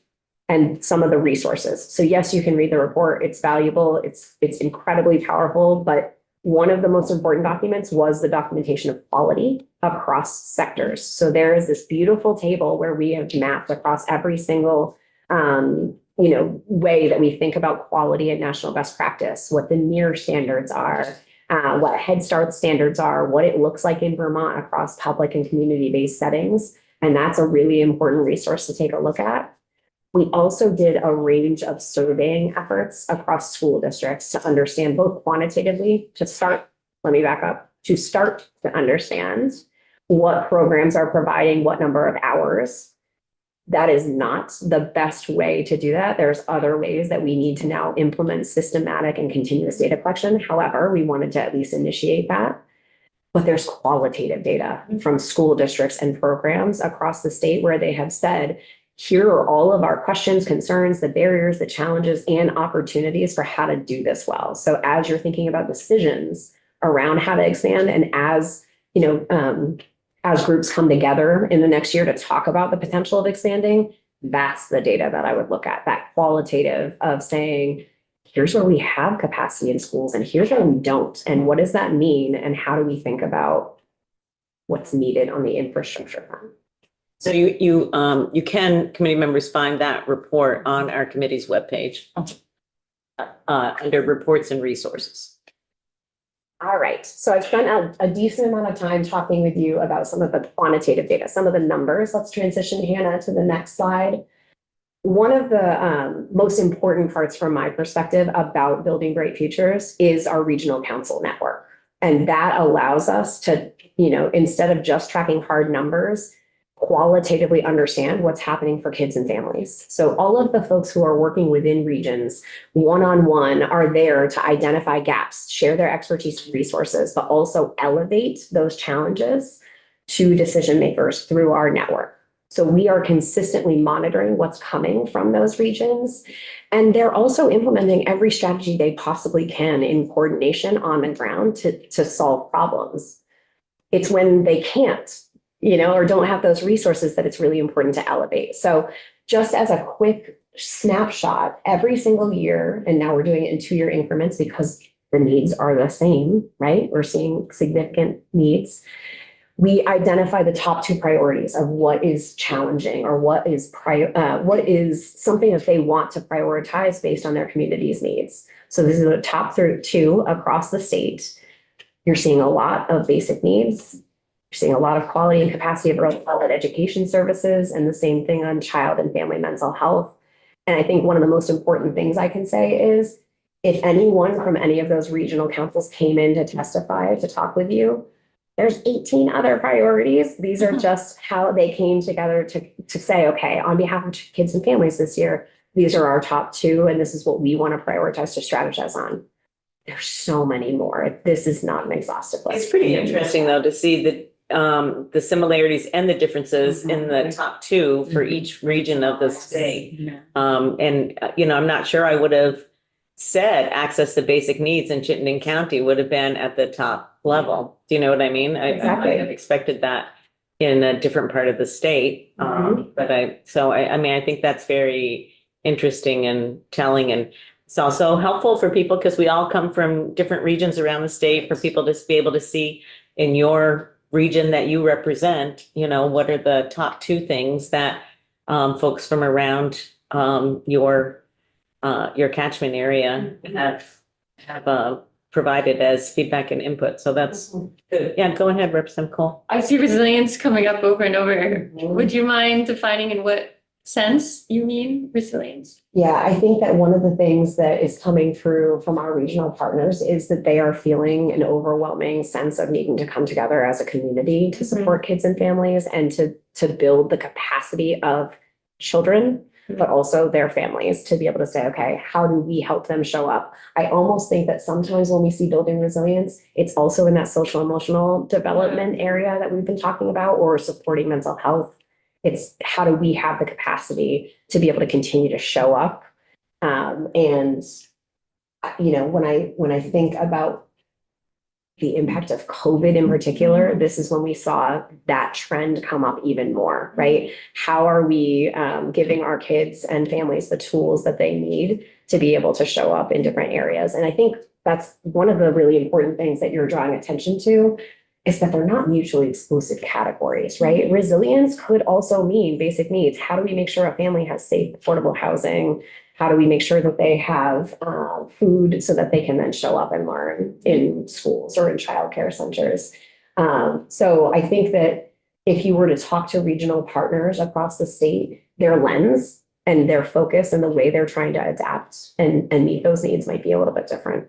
and some of the resources. So yes, you can read the report. It's valuable. It's incredibly powerful, but one of the most important documents was the documentation of quality across sectors. So there is this beautiful table where we have mapped across every single way that we think about quality and national best practice, what the NEAR standards are, what Head Start standards are, what it looks like in Vermont across public and community-based settings. And that's a really important resource to take a look at. We also did a range of surveying efforts across school districts to understand both quantitatively, to start let me back up, to start to understand what programs are providing what number of hours. That is not the best way to do that. There's other ways that we need to now implement systematic and continuous data collection. However, we wanted to at least initiate that. But there's qualitative data from school districts and programs across the state where they have said, here are all of our questions, concerns, the barriers, the challenges, and opportunities for how to do this well. So as you're thinking about decisions around how to expand, and as as groups come together in the next year to talk about the potential of expanding, that's the data that I would look at, that qualitative of saying, here's where we have capacity in schools and here's where we don't. And what does that mean? And how do we think about what's needed on the infrastructure front? So you can, committee members, find that report on our committee's webpage under reports and resources. All right, so I've spent a decent amount of time talking with you about some of the quantitative data, some of the numbers. Let's transition, Hannah, to the next slide. One of the most important parts from my perspective about building great futures is our regional council network. And that allows us to, instead of just tracking hard numbers, qualitatively understand what's happening for kids and families. So all of the folks who are working within regions one-on-one are there to identify gaps, share their expertise and resources, but also elevate those challenges to decision makers through our network. So we are consistently monitoring what's coming from those regions. And they're also implementing every strategy they possibly can in coordination on the ground to solve problems. It's when they can't, or don't have those resources that it's really important to elevate. So just as a quick snapshot, every single year, and now we're doing it in 2-year increments because the needs are the same, right? We're seeing significant needs. We identify the top 2 priorities of what is challenging or what is something that they want to prioritize based on their community's needs. So this is the top 2 across the state. You're seeing a lot of basic needs. You're seeing a lot of quality and capacity of early childhood education services, and the same thing on child and family mental health. And I think one of the most important things I can say is if anyone from any of those regional councils came in to testify, to talk with you, there's 18 other priorities. These are just how they came together to say, okay, on behalf of kids and families this year, these are our top 2, and this is what we want to prioritize to strategize on. There's so many more. This is not an exhaustive list. It's pretty interesting, though, to see the similarities and the differences in the top 2 for each region of the state. And I'm not sure I would have said access to basic needs in Chittenden County would have been at the top level. Do you know what I mean? Exactly. I have expected that in a different part of the state. But I think that's very interesting and telling. And it's also helpful for people because we all come from different regions around the state, for people to be able to see in your region that you represent, what are the top 2 things that folks from around your catchment area have provided as feedback and input. So that's good. Yeah, go ahead, Representative Cole. I see resilience coming up over and over. Would you mind defining in what sense you mean resilience? Yeah, I think that one of the things that is coming through from our regional partners is that they are feeling an overwhelming sense of needing to come together as a community to support kids and families and to build the capacity of children, but also their families to be able to say, okay, how do we help them show up? I almost think that sometimes when we see building resilience, it's also in that social emotional development area that we've been talking about, or supporting mental health. It's how do we have the capacity to be able to continue to show up? And when I think about the impact of COVID in particular, this is when we saw that trend come up even more, right? How are we giving our kids and families the tools that they need to be able to show up in different areas? And I think that's one of the really important things that you're drawing attention to, is that they're not mutually exclusive categories, right? Resilience could also mean basic needs. How do we make sure a family has safe, affordable housing? How do we make sure that they have food so that they can then show up and learn in schools or in childcare centers? So I think that if you were to talk to regional partners across the state, their lens and their focus and the way they're trying to adapt and meet those needs might be a little bit different.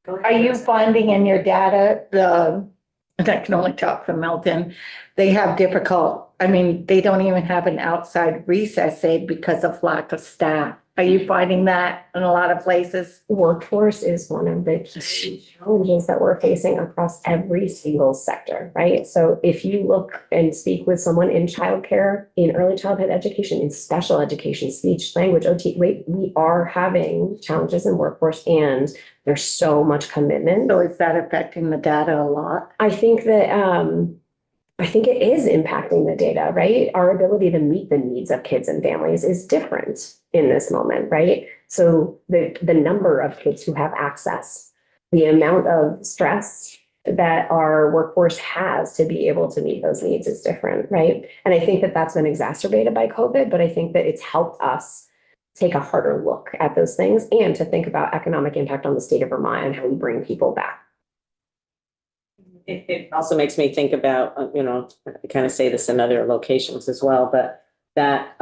Are you finding in your data, and I can only talk for Milton, they have they don't even have an outside recess aid because of lack of staff. Are you finding that in a lot of places? Workforce is one of the key challenges that we're facing across every single sector, right? So if you look and speak with someone in childcare, in early childhood education, in special education, speech, language, OT, we are having challenges in workforce and there's so much commitment. So is that affecting the data a lot? I think that, I think it is impacting the data, right? Our ability to meet the needs of kids and families is different in this moment, right? So the number of kids who have access, the amount of stress that our workforce has to be able to meet those needs is different, right? And I think that that's been exacerbated by COVID, but I think that it's helped us take a harder look at those things and to think about economic impact on the state of Vermont and how we bring people back. It also makes me think about, I kind of say this in other locations as well, but that,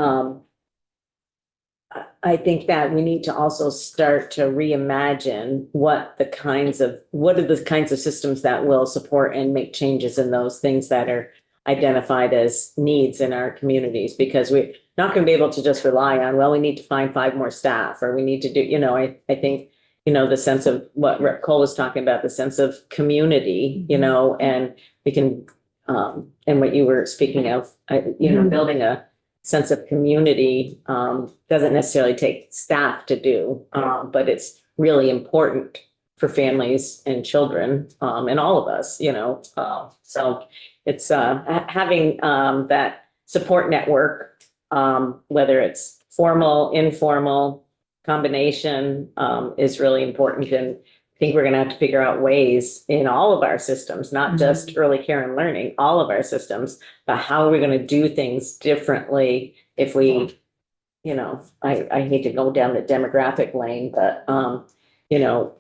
I think that we need to also start to reimagine what are the kinds of systems that will support and make changes in those things that are identified as needs in our communities, because we're not going to be able to just rely on, well, we need to find 5 more staff, or we need to do, I think, the sense of what Rep. Cole was talking about, the sense of community, and we can, and what you were speaking of, building a sense of community doesn't necessarily take staff to do, but it's really important for families and children and all of us, so it's having that support network, whether it's formal, informal, combination is really important. And I think we're going to have to figure out ways in all of our systems, not just early care and learning, all of our systems, but how are we going to do things differently if we, I hate to go down the demographic lane, but,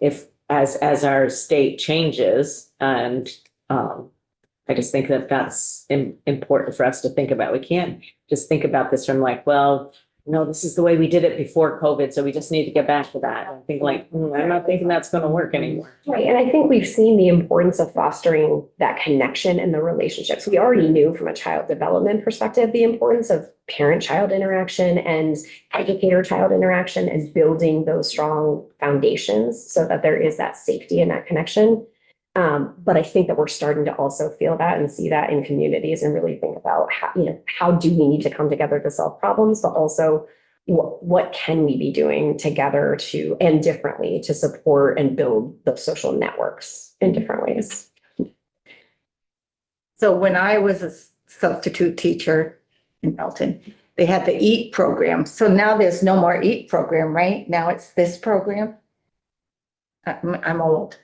if as our state changes, and I just think that that's important for us to think about. We can't just think about this from like, well, no, this is the way we did it before COVID, so we just need to get back to that. I think I'm not thinking that's going to work anymore. Right, and I think we've seen the importance of fostering that connection and the relationships. We already knew from a child development perspective, the importance of parent-child interaction and educator-child interaction and building those strong foundations so that there is that safety and that connection. But I think that we're starting to also feel that and see that in communities and really think about how do we need to come together to solve problems, but also what can we be doing together and differently to support and build those social networks in different ways. So when I was a substitute teacher in Milton, they had the EAT program. So now there's no more EAT program, right? Now it's this program. I'm old.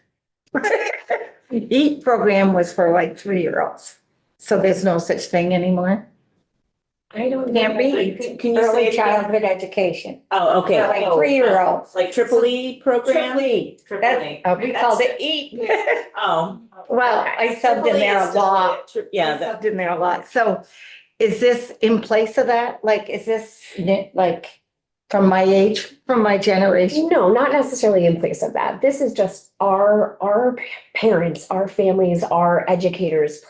EAT program was for like 3-year-olds. So there's no such thing anymore. I don't Can't be. Can you say Early it again? childhood education. Oh, okay. For like 3-year-olds. Like Triple E program? Triple E. That's, we called it EAT. Oh. Well, I subbed in there a lot. Yeah. I subbed in there a lot. So is this in place of that? Like, is this like from my age, from my generation? No, not necessarily in place of that. This is just our parents, our families, our educators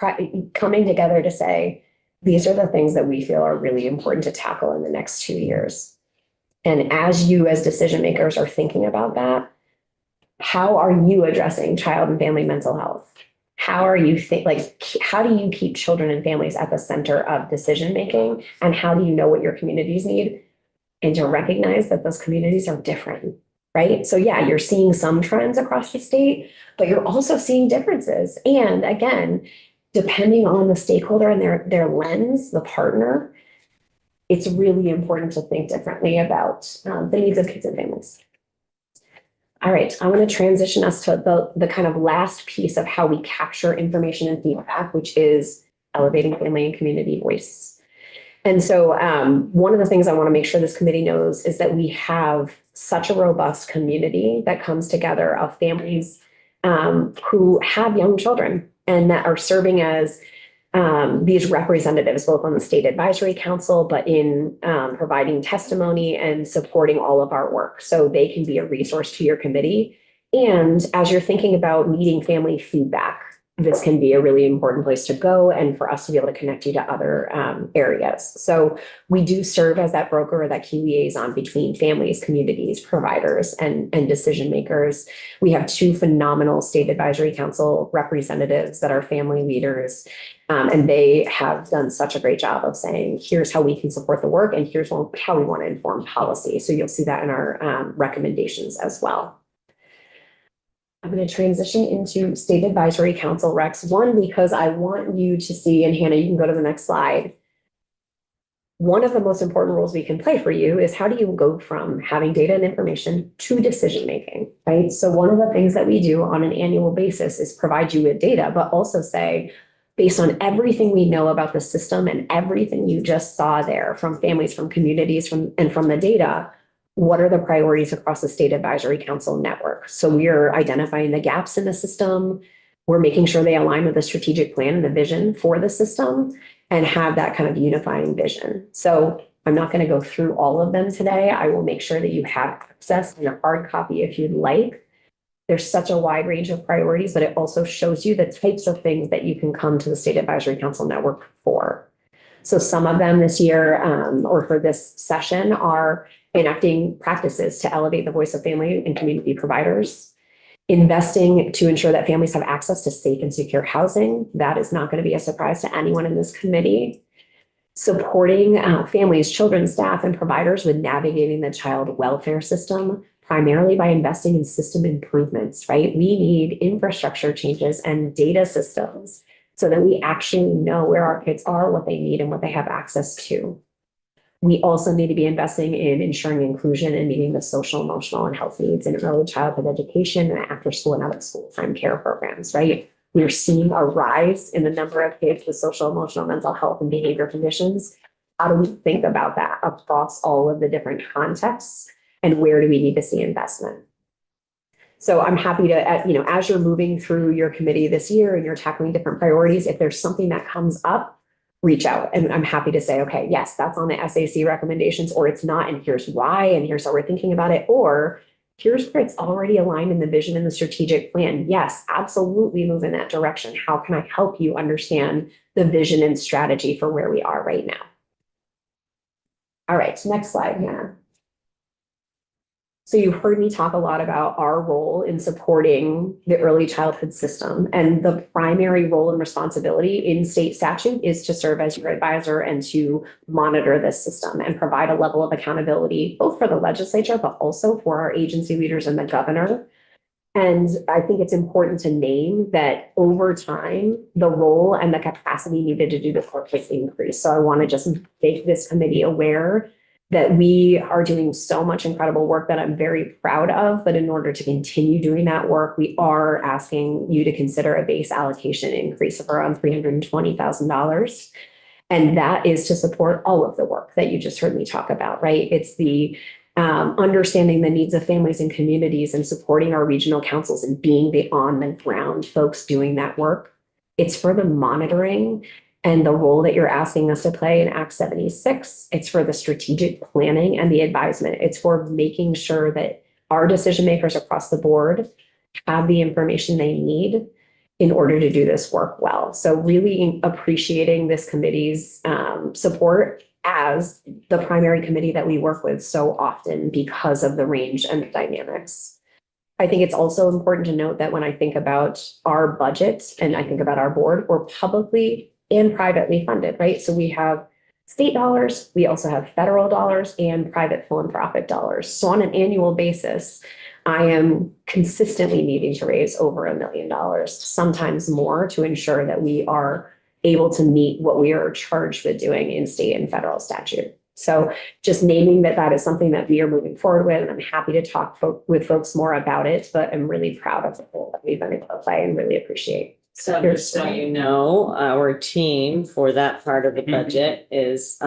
coming together to say, these are the things that we feel are really important to tackle in the next 2 years. And as you as decision makers are thinking about that, how are you addressing child and family mental health? How are you how do you keep children and families at the center of decision making? And how do you know what your communities need? And to recognize that those communities are different, right? So yeah, you're seeing some trends across the state, but you're also seeing differences. And again, depending on the stakeholder and their lens, the partner, it's really important to think differently about the needs of kids and families. All right, I want to transition us to the kind of last piece of how we capture information and feedback, which is elevating family and community voice. And so one of the things I want to make sure this committee knows is that we have such a robust community that comes together of families who have young children and that are serving as these representatives, both on the state advisory council, but in providing testimony and supporting all of our work. So they can be a resource to your committee And as you're thinking about needing family feedback, this can be a really important place to go and for us to be able to connect you to other areas. So we do serve as that broker or that key liaison between families, communities, providers, and decision makers. We have 2 phenomenal state advisory council representatives that are family leaders. And they have done such a great job of saying, here's how we can support the work and here's how we want to inform policy. So you'll see that in our recommendations as well. I'm going to transition into State Advisory Council recs. One, because I want you to see, and Hannah, you can go to the next slide. One of the most important roles we can play for you is how do you go from having data and information to decision making, right? So one of the things that we do on an annual basis is provide you with data, but also say, based on everything we know about the system and everything you just saw there from families, from communities, from the data, what are the priorities across the State Advisory Council network? So we are identifying the gaps in the system. We're making sure they align with the strategic plan and the vision for the system and have that kind of unifying vision. So I'm not going to go through all of them today. I will make sure that you have access in a hard copy if you'd like. There's such a wide range of priorities, but it also shows you the types of things that you can come to the State Advisory Council network for. So some of them this year or for this session are enacting practices to elevate the voice of family and community providers, investing to ensure that families have access to safe and secure housing. That is not going to be a surprise to anyone in this committee. Supporting families, children, staff, and providers with navigating the child welfare system, primarily by investing in system improvements, right? We need infrastructure changes and data systems so that we actually know where our kids are, what they need, and what they have access to. We also need to be investing in ensuring inclusion and meeting the social, emotional, and health needs in early childhood education and after school and out of school time care programs, right? We're seeing a rise in the number of kids with social, emotional, mental health, and behavior conditions. How do we think about that across all of the different contexts? And where do we need to see investment? So I'm happy to, as you're moving through your committee this year and you're tackling different priorities, if there's something that comes up, reach out. And I'm happy to say, okay, yes, that's on the SAC recommendations, or it's not, and here's why, and here's how we're thinking about it, or here's where it's already aligned in the vision and the strategic plan. Yes, absolutely move in that direction. How can I help you understand the vision and strategy for where we are right now? All right, next slide, Hannah. So you've heard me talk a lot about our role in supporting the early childhood system, and the primary role and responsibility in state statute is to serve as your advisor and to monitor this system and provide a level of accountability, both for the legislature, but also for our agency leaders and the governor. And I think it's important to name that over time, the role and the capacity needed to do this work has increased. So I want to just make this committee aware that we are doing so much incredible work that I'm very proud of. But in order to continue doing that work, we are asking you to consider a base allocation increase of around $320,000. And that is to support all of the work that you just heard me talk about, right? It's the understanding the needs of families and communities and supporting our regional councils and being the on the ground folks doing that work. It's for the monitoring and the role that you're asking us to play in Act 76. It's for the strategic planning and the advisement. It's for making sure that our decision makers across the board have the information they need in order to do this work well. So really appreciating this committee's support as the primary committee that we work with so often because of the range and the dynamics. I think it's also important to note that when I think about our budget and I think about our board, we're publicly and privately funded, right? So we have state dollars, we also have federal dollars and private philanthropic dollars. So on an annual basis, I am consistently needing to raise over $1 million, sometimes more, to ensure that we are able to meet what we are charged with doing in state and federal statute. So just naming that that is something that we are moving forward with, and I'm happy to talk with folks more about it, but I'm really proud of the role that we've been able to play and really appreciate. So just so you know, our team for that part of the budget is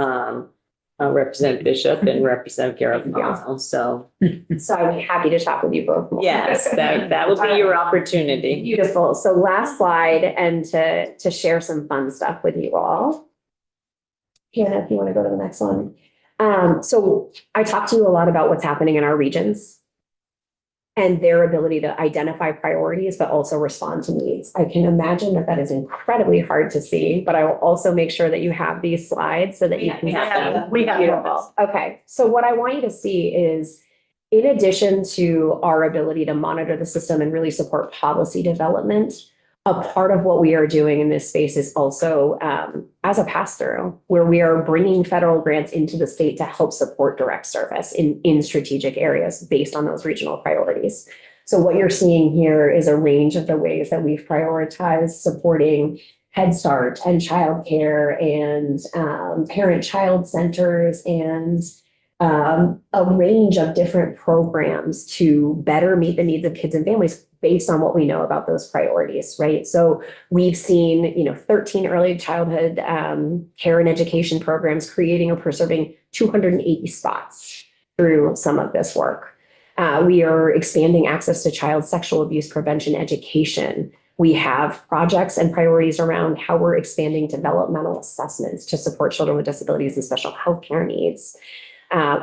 Representative Bishop and Representative Garofalo. So I'd be happy to talk with you both more. yes, that would be your opportunity. Beautiful. So last slide, and to share some fun stuff with you all. Hannah, if you want to go to the next one. So I talked to you a lot about what's happening in our regions. and their ability to identify priorities, but also respond to needs. I can imagine that that is incredibly hard to see, but I will also make sure that you have these slides so that you can. We have them. We have Beautiful. Okay, so what I want you to see is, in addition to our ability to monitor the system and really support policy development, a part of what we are doing in this space is also as a pass-through, where we are bringing federal grants into the state to help support direct service in strategic areas based on those regional priorities. So what you're seeing here is a range of the ways that we've prioritized supporting Head Start and childcare and parent-child centers and a range of different programs to better meet the needs of kids and families based on what we know about those priorities, right? So we've seen, 13 early childhood care and education programs creating or preserving 280 spots through some of this work. We are expanding access to child sexual abuse prevention education. We have projects and priorities around how we're expanding developmental assessments to support children with disabilities and special healthcare needs.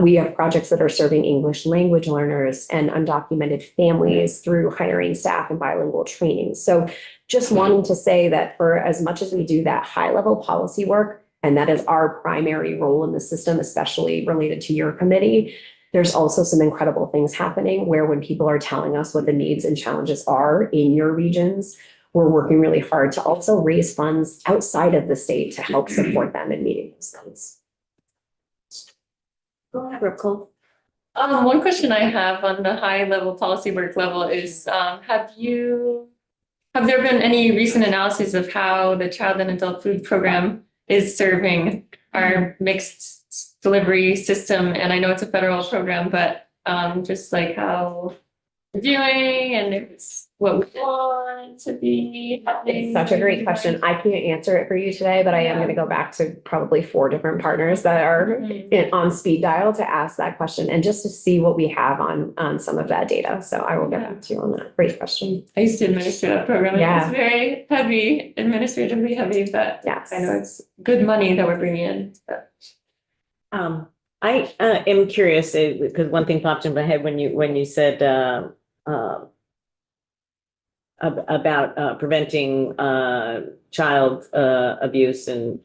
We have projects that are serving English language learners and undocumented families through hiring staff and bilingual training. So just wanting to say that for as much as we do that high level policy work, and that is our primary role in the system, especially related to your committee, there's also some incredible things happening where when people are telling us what the needs and challenges are in your regions, we're working really hard to also raise funds outside of the state to help support them in meeting those needs. Go ahead, Ripple. One question I have on the high level policy work level is, have there been any recent analyses of how the child and adult food program is serving our mixed delivery system? And I know it's a federal program, but just like how we're doing and if it's what we want to be happening. Such a great question. I can't answer it for you today, but I am going to go back to probably 4 different partners that are on speed dial to ask that question and just to see what we have on some of that data. So I will get back to you on that. Great question. I used to administer that program. and Yeah. It's very heavy, administratively heavy, but Yes. I know it's good money that we're bringing in. But I am curious, because one thing popped in my head when you said about preventing child abuse and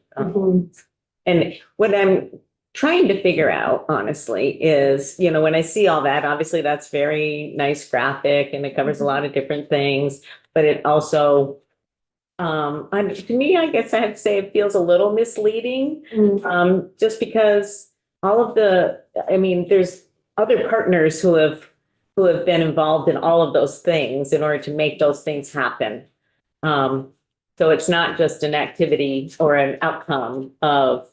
what I'm trying to figure out, honestly, is, when I see all that, obviously that's very nice graphic and it covers a lot of different things, but it also, to me, I guess I have to say it feels a little misleading, just because there's other partners who have been involved in all of those things in order to make those things happen. So it's not just an activity or an outcome of,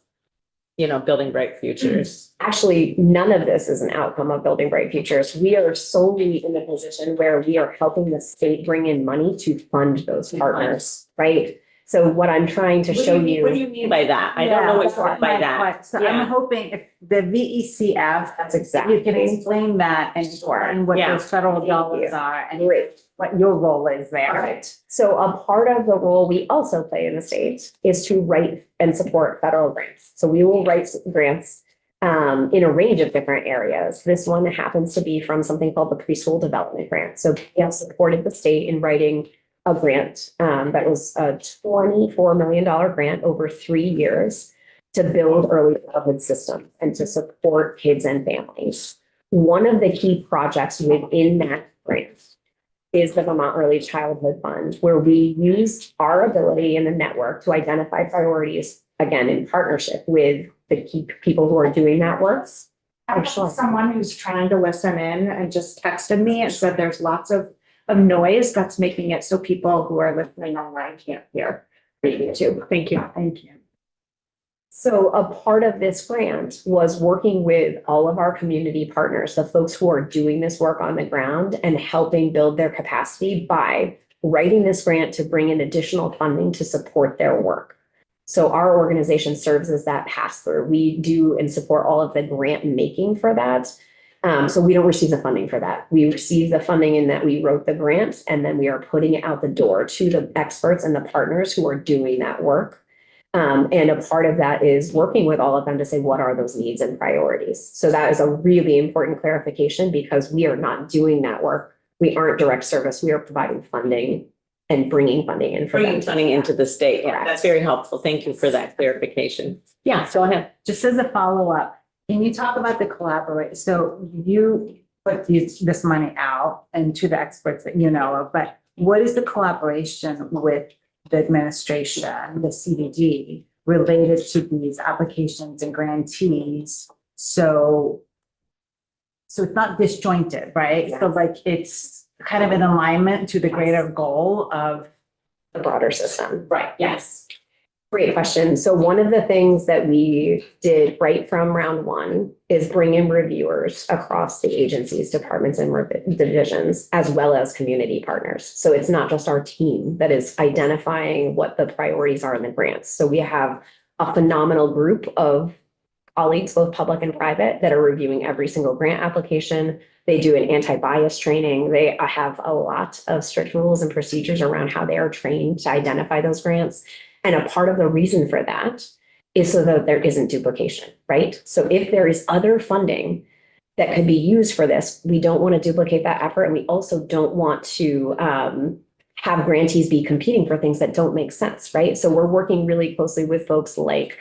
building bright futures. Actually, none of this is an outcome of building bright futures. We are solely in the position where we are helping the state bring in money to fund those partners, right? So what I'm trying to show you. What do you mean by that? I don't know what you mean by that. So Yeah. I'm hoping if the VECF, That's exactly. you can explain that and explain what Yeah. those federal Thank dollars you. are and Great. what your role is there. Perfect. So a part of the role we also play in the state is to write and support federal grants. So we will write grants in a range of different areas. This one happens to be from something called the Preschool Development Grant. So we have supported the state in writing a grant that was a $24 million grant over 3 years to build early childhood systems and to support kids and families. One of the key projects within that grant is the Vermont Early Childhood Fund, where we use our ability in the network to identify priorities, again, in partnership with the key people who are doing that work. Actually, someone who's trying to listen in and just texted me and said there's lots of noise that's making it so people who are listening online can't hear YouTube. Thank you. Thank you. So a part of this grant was working with all of our community partners, the folks who are doing this work on the ground and helping build their capacity by writing this grant to bring in additional funding to support their work. So our organization serves as that pass-through. We do and support all of the grant making for that. So we don't receive the funding for that. We receive the funding in that we wrote the grant and then we are putting it out the door to the experts and the partners who are doing that work. And a part of that is working with all of them to say, what are those needs and priorities? So that is a really important clarification because we are not doing that work We aren't direct service. We are providing funding and bringing funding in for them. Bringing funding into the state. Yeah, Correct. that's very helpful. Thank you for that clarification. Yeah, go ahead. Just as a follow-up, can you talk about the collaborate? So you put this money out and to the experts that you know of, but what is the collaboration with the administration, the CDD, related to these applications and grantees? So it's not disjointed, right? So like it's kind of in alignment to the greater goal of. The broader system. Right. Yes. Great question. So one of the things that we did right from round one is bring in reviewers across the agencies, departments, and divisions, as well as community partners. So it's not just our team that is identifying what the priorities are in the grants. So we have a phenomenal group of colleagues, both public and private, that are reviewing every single grant application. They do an anti-bias training. They have a lot of strict rules and procedures around how they are trained to identify those grants. And a part of the reason for that is so that there isn't duplication, right? So if there is other funding that could be used for this, we don't want to duplicate that effort. And we also don't want to have grantees be competing for things that don't make sense, right? So we're working really closely with folks like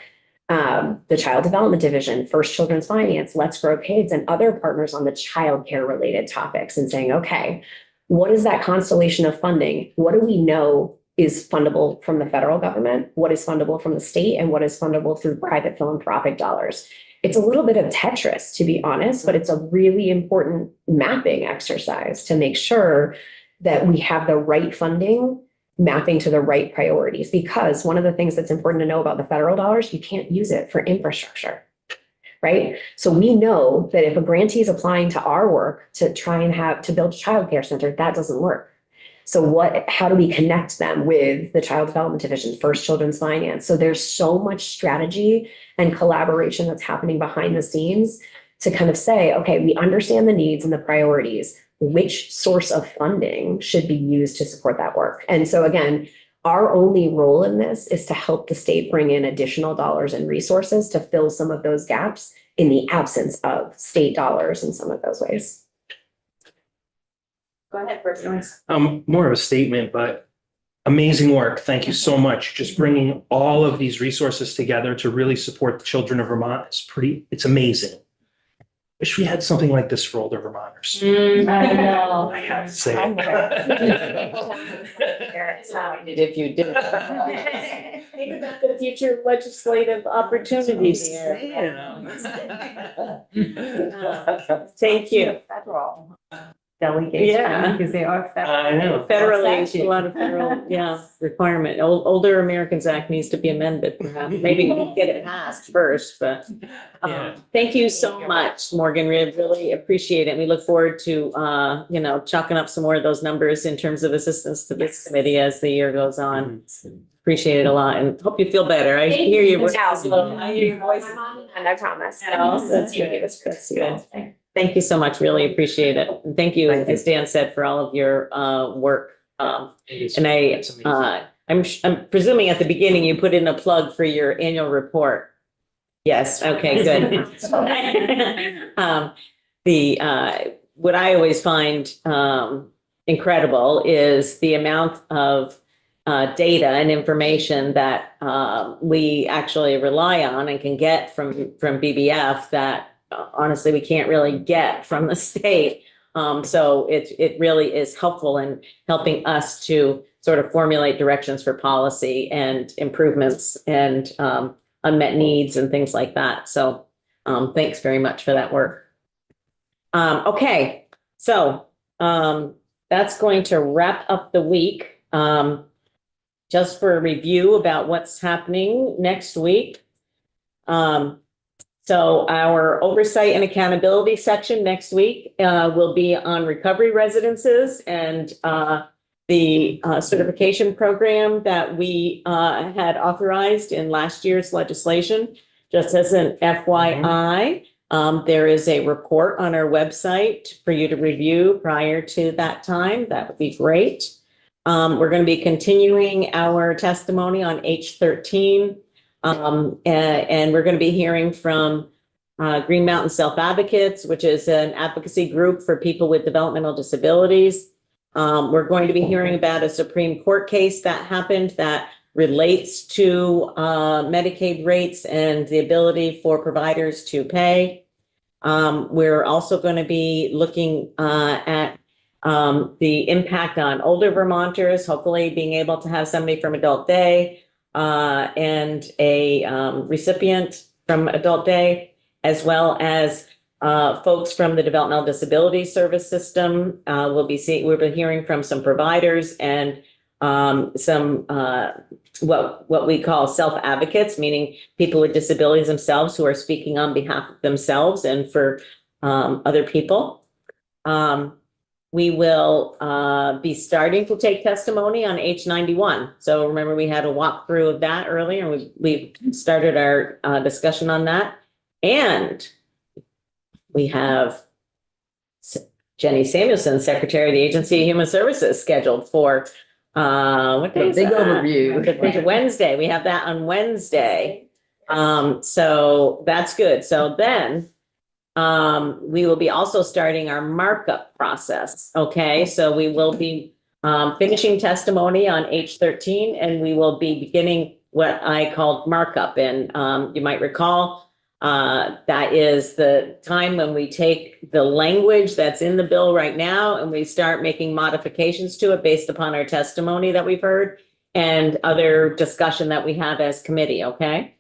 the Child Development Division, First Children's Finance, Let's Grow Kids, and other partners on the childcare related topics and saying, okay, what is that constellation of funding? What do we know is fundable from the federal government? What is fundable from the state? And what is fundable through private philanthropic dollars? It's a little bit of Tetris, to be honest, but it's a really important mapping exercise to make sure that we have the right funding mapping to the right priorities. Because one of the things that's important to know about the federal dollars, you can't use it for infrastructure, right? So we know that if a grantee is applying to our work to try and to build a childcare center, that doesn't work. So how do we connect them with the Child Development Division, First Children's Finance? So there's so much strategy and collaboration that's happening behind the scenes to kind of say, okay, we understand the needs and the priorities. Which source of funding should be used to support that work? And so again, our only role in this is to help the state bring in additional dollars and resources to fill some of those gaps in the absence of state dollars in some of those ways. Go ahead, first noise. More of a statement, but amazing work. Thank you so much. Just bringing all of these resources together to really support the children of Vermont it's amazing. Wish we had something like this for older Vermonters. I know. I have to say. If you did. Think about the future legislative opportunities here. Thank you. Federal delegation. Yeah. Because they are federal. I know. Federally, a lot of federal, requirement. Older Americans Act needs to be amended, perhaps. Maybe we can get it passed first, but Yeah. thank you so much, Morgan. We really appreciate it. We look forward to, chalking up some more of those numbers in terms of assistance to this committee as the year goes on. Appreciate it a lot and hope you feel better. I hear your voice. I hear your voice. And I promise. That's good. That's good. Thank you so much. Really appreciate it. And thank you, as Dan said, for all of your work. And I'm presuming at the beginning you put in a plug for your annual report. Yes. Okay, good. What I always find incredible is the amount of data and information that we actually rely on and can get from BBF that honestly we can't really get from the state. So it really is helpful in helping us to sort of formulate directions for policy and improvements and unmet needs and things like that. So thanks very much for that work. Okay, so that's going to wrap up the week. Just for a review about what's happening next week. So our oversight and accountability section next week will be on recovery residences and the certification program that we had authorized in last year's legislation. Just as an FYI, there is a report on our website for you to review prior to that time. That would be great. We're going to be continuing our testimony on H13. And we're going to be hearing from Green Mountain Self Advocates, which is an advocacy group for people with developmental disabilities. We're going to be hearing about a Supreme Court case that happened that relates to Medicaid rates and the ability for providers to pay. We're also going to be looking at the impact on older Vermonters, hopefully being able to have somebody from Adult Day and a recipient from Adult Day, as well as folks from the Developmental Disability Service System. We'll be hearing from some providers and some what we call self-advocates, meaning people with disabilities themselves who are speaking on behalf of themselves and for other people. We will be starting to take testimony on H91. So remember, we had a walkthrough of that earlier, and we've started our discussion on that. And we have Jenny Samuelson, Secretary of the Agency of Human Services, scheduled for what day is Big that? overview. Wednesday. We have that on Wednesday. So that's good. So then we will be also starting our markup process. Okay, so we will be finishing testimony on H13, and we will be beginning what I called markup. And you might recall that is the time when we take the language that's in the bill right now and we start making modifications to it based upon our testimony that we've heard and other discussion that we have as committee. Okay.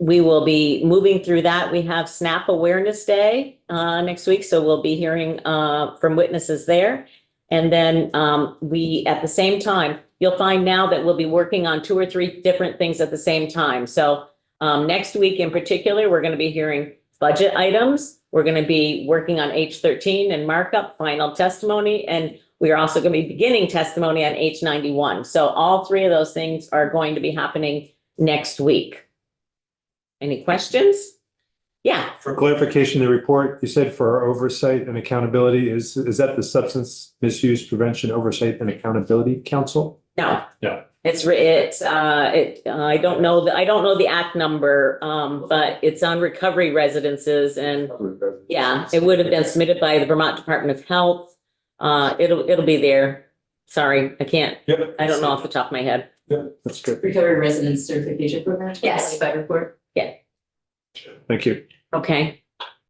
We will be moving through that. We have SNAP Awareness Day next week, so we'll be hearing from witnesses there. And then we, at the same time, you'll find now that we'll be working on 2 or 3 different things at the same time. So next week in particular, we're going to be hearing budget items. We're going to be working on H13 and markup, final testimony, and we are also going to be beginning testimony on H91. So all 3 of those things are going to be happening next week. Any questions? Yeah. For clarification, the report, you said for our oversight and accountability, is that the Substance Misuse Prevention Oversight and Accountability Council? No. No. I don't know the act number, but it's on recovery residences, and yeah, it would have been submitted by the Vermont Department of Health. It'll be there. Sorry, I can't. Yep. I don't know off the top of my head. Yep, that's good. Recovery Residence Certification Program? Yes. By report? Yeah. Thank you. Okay.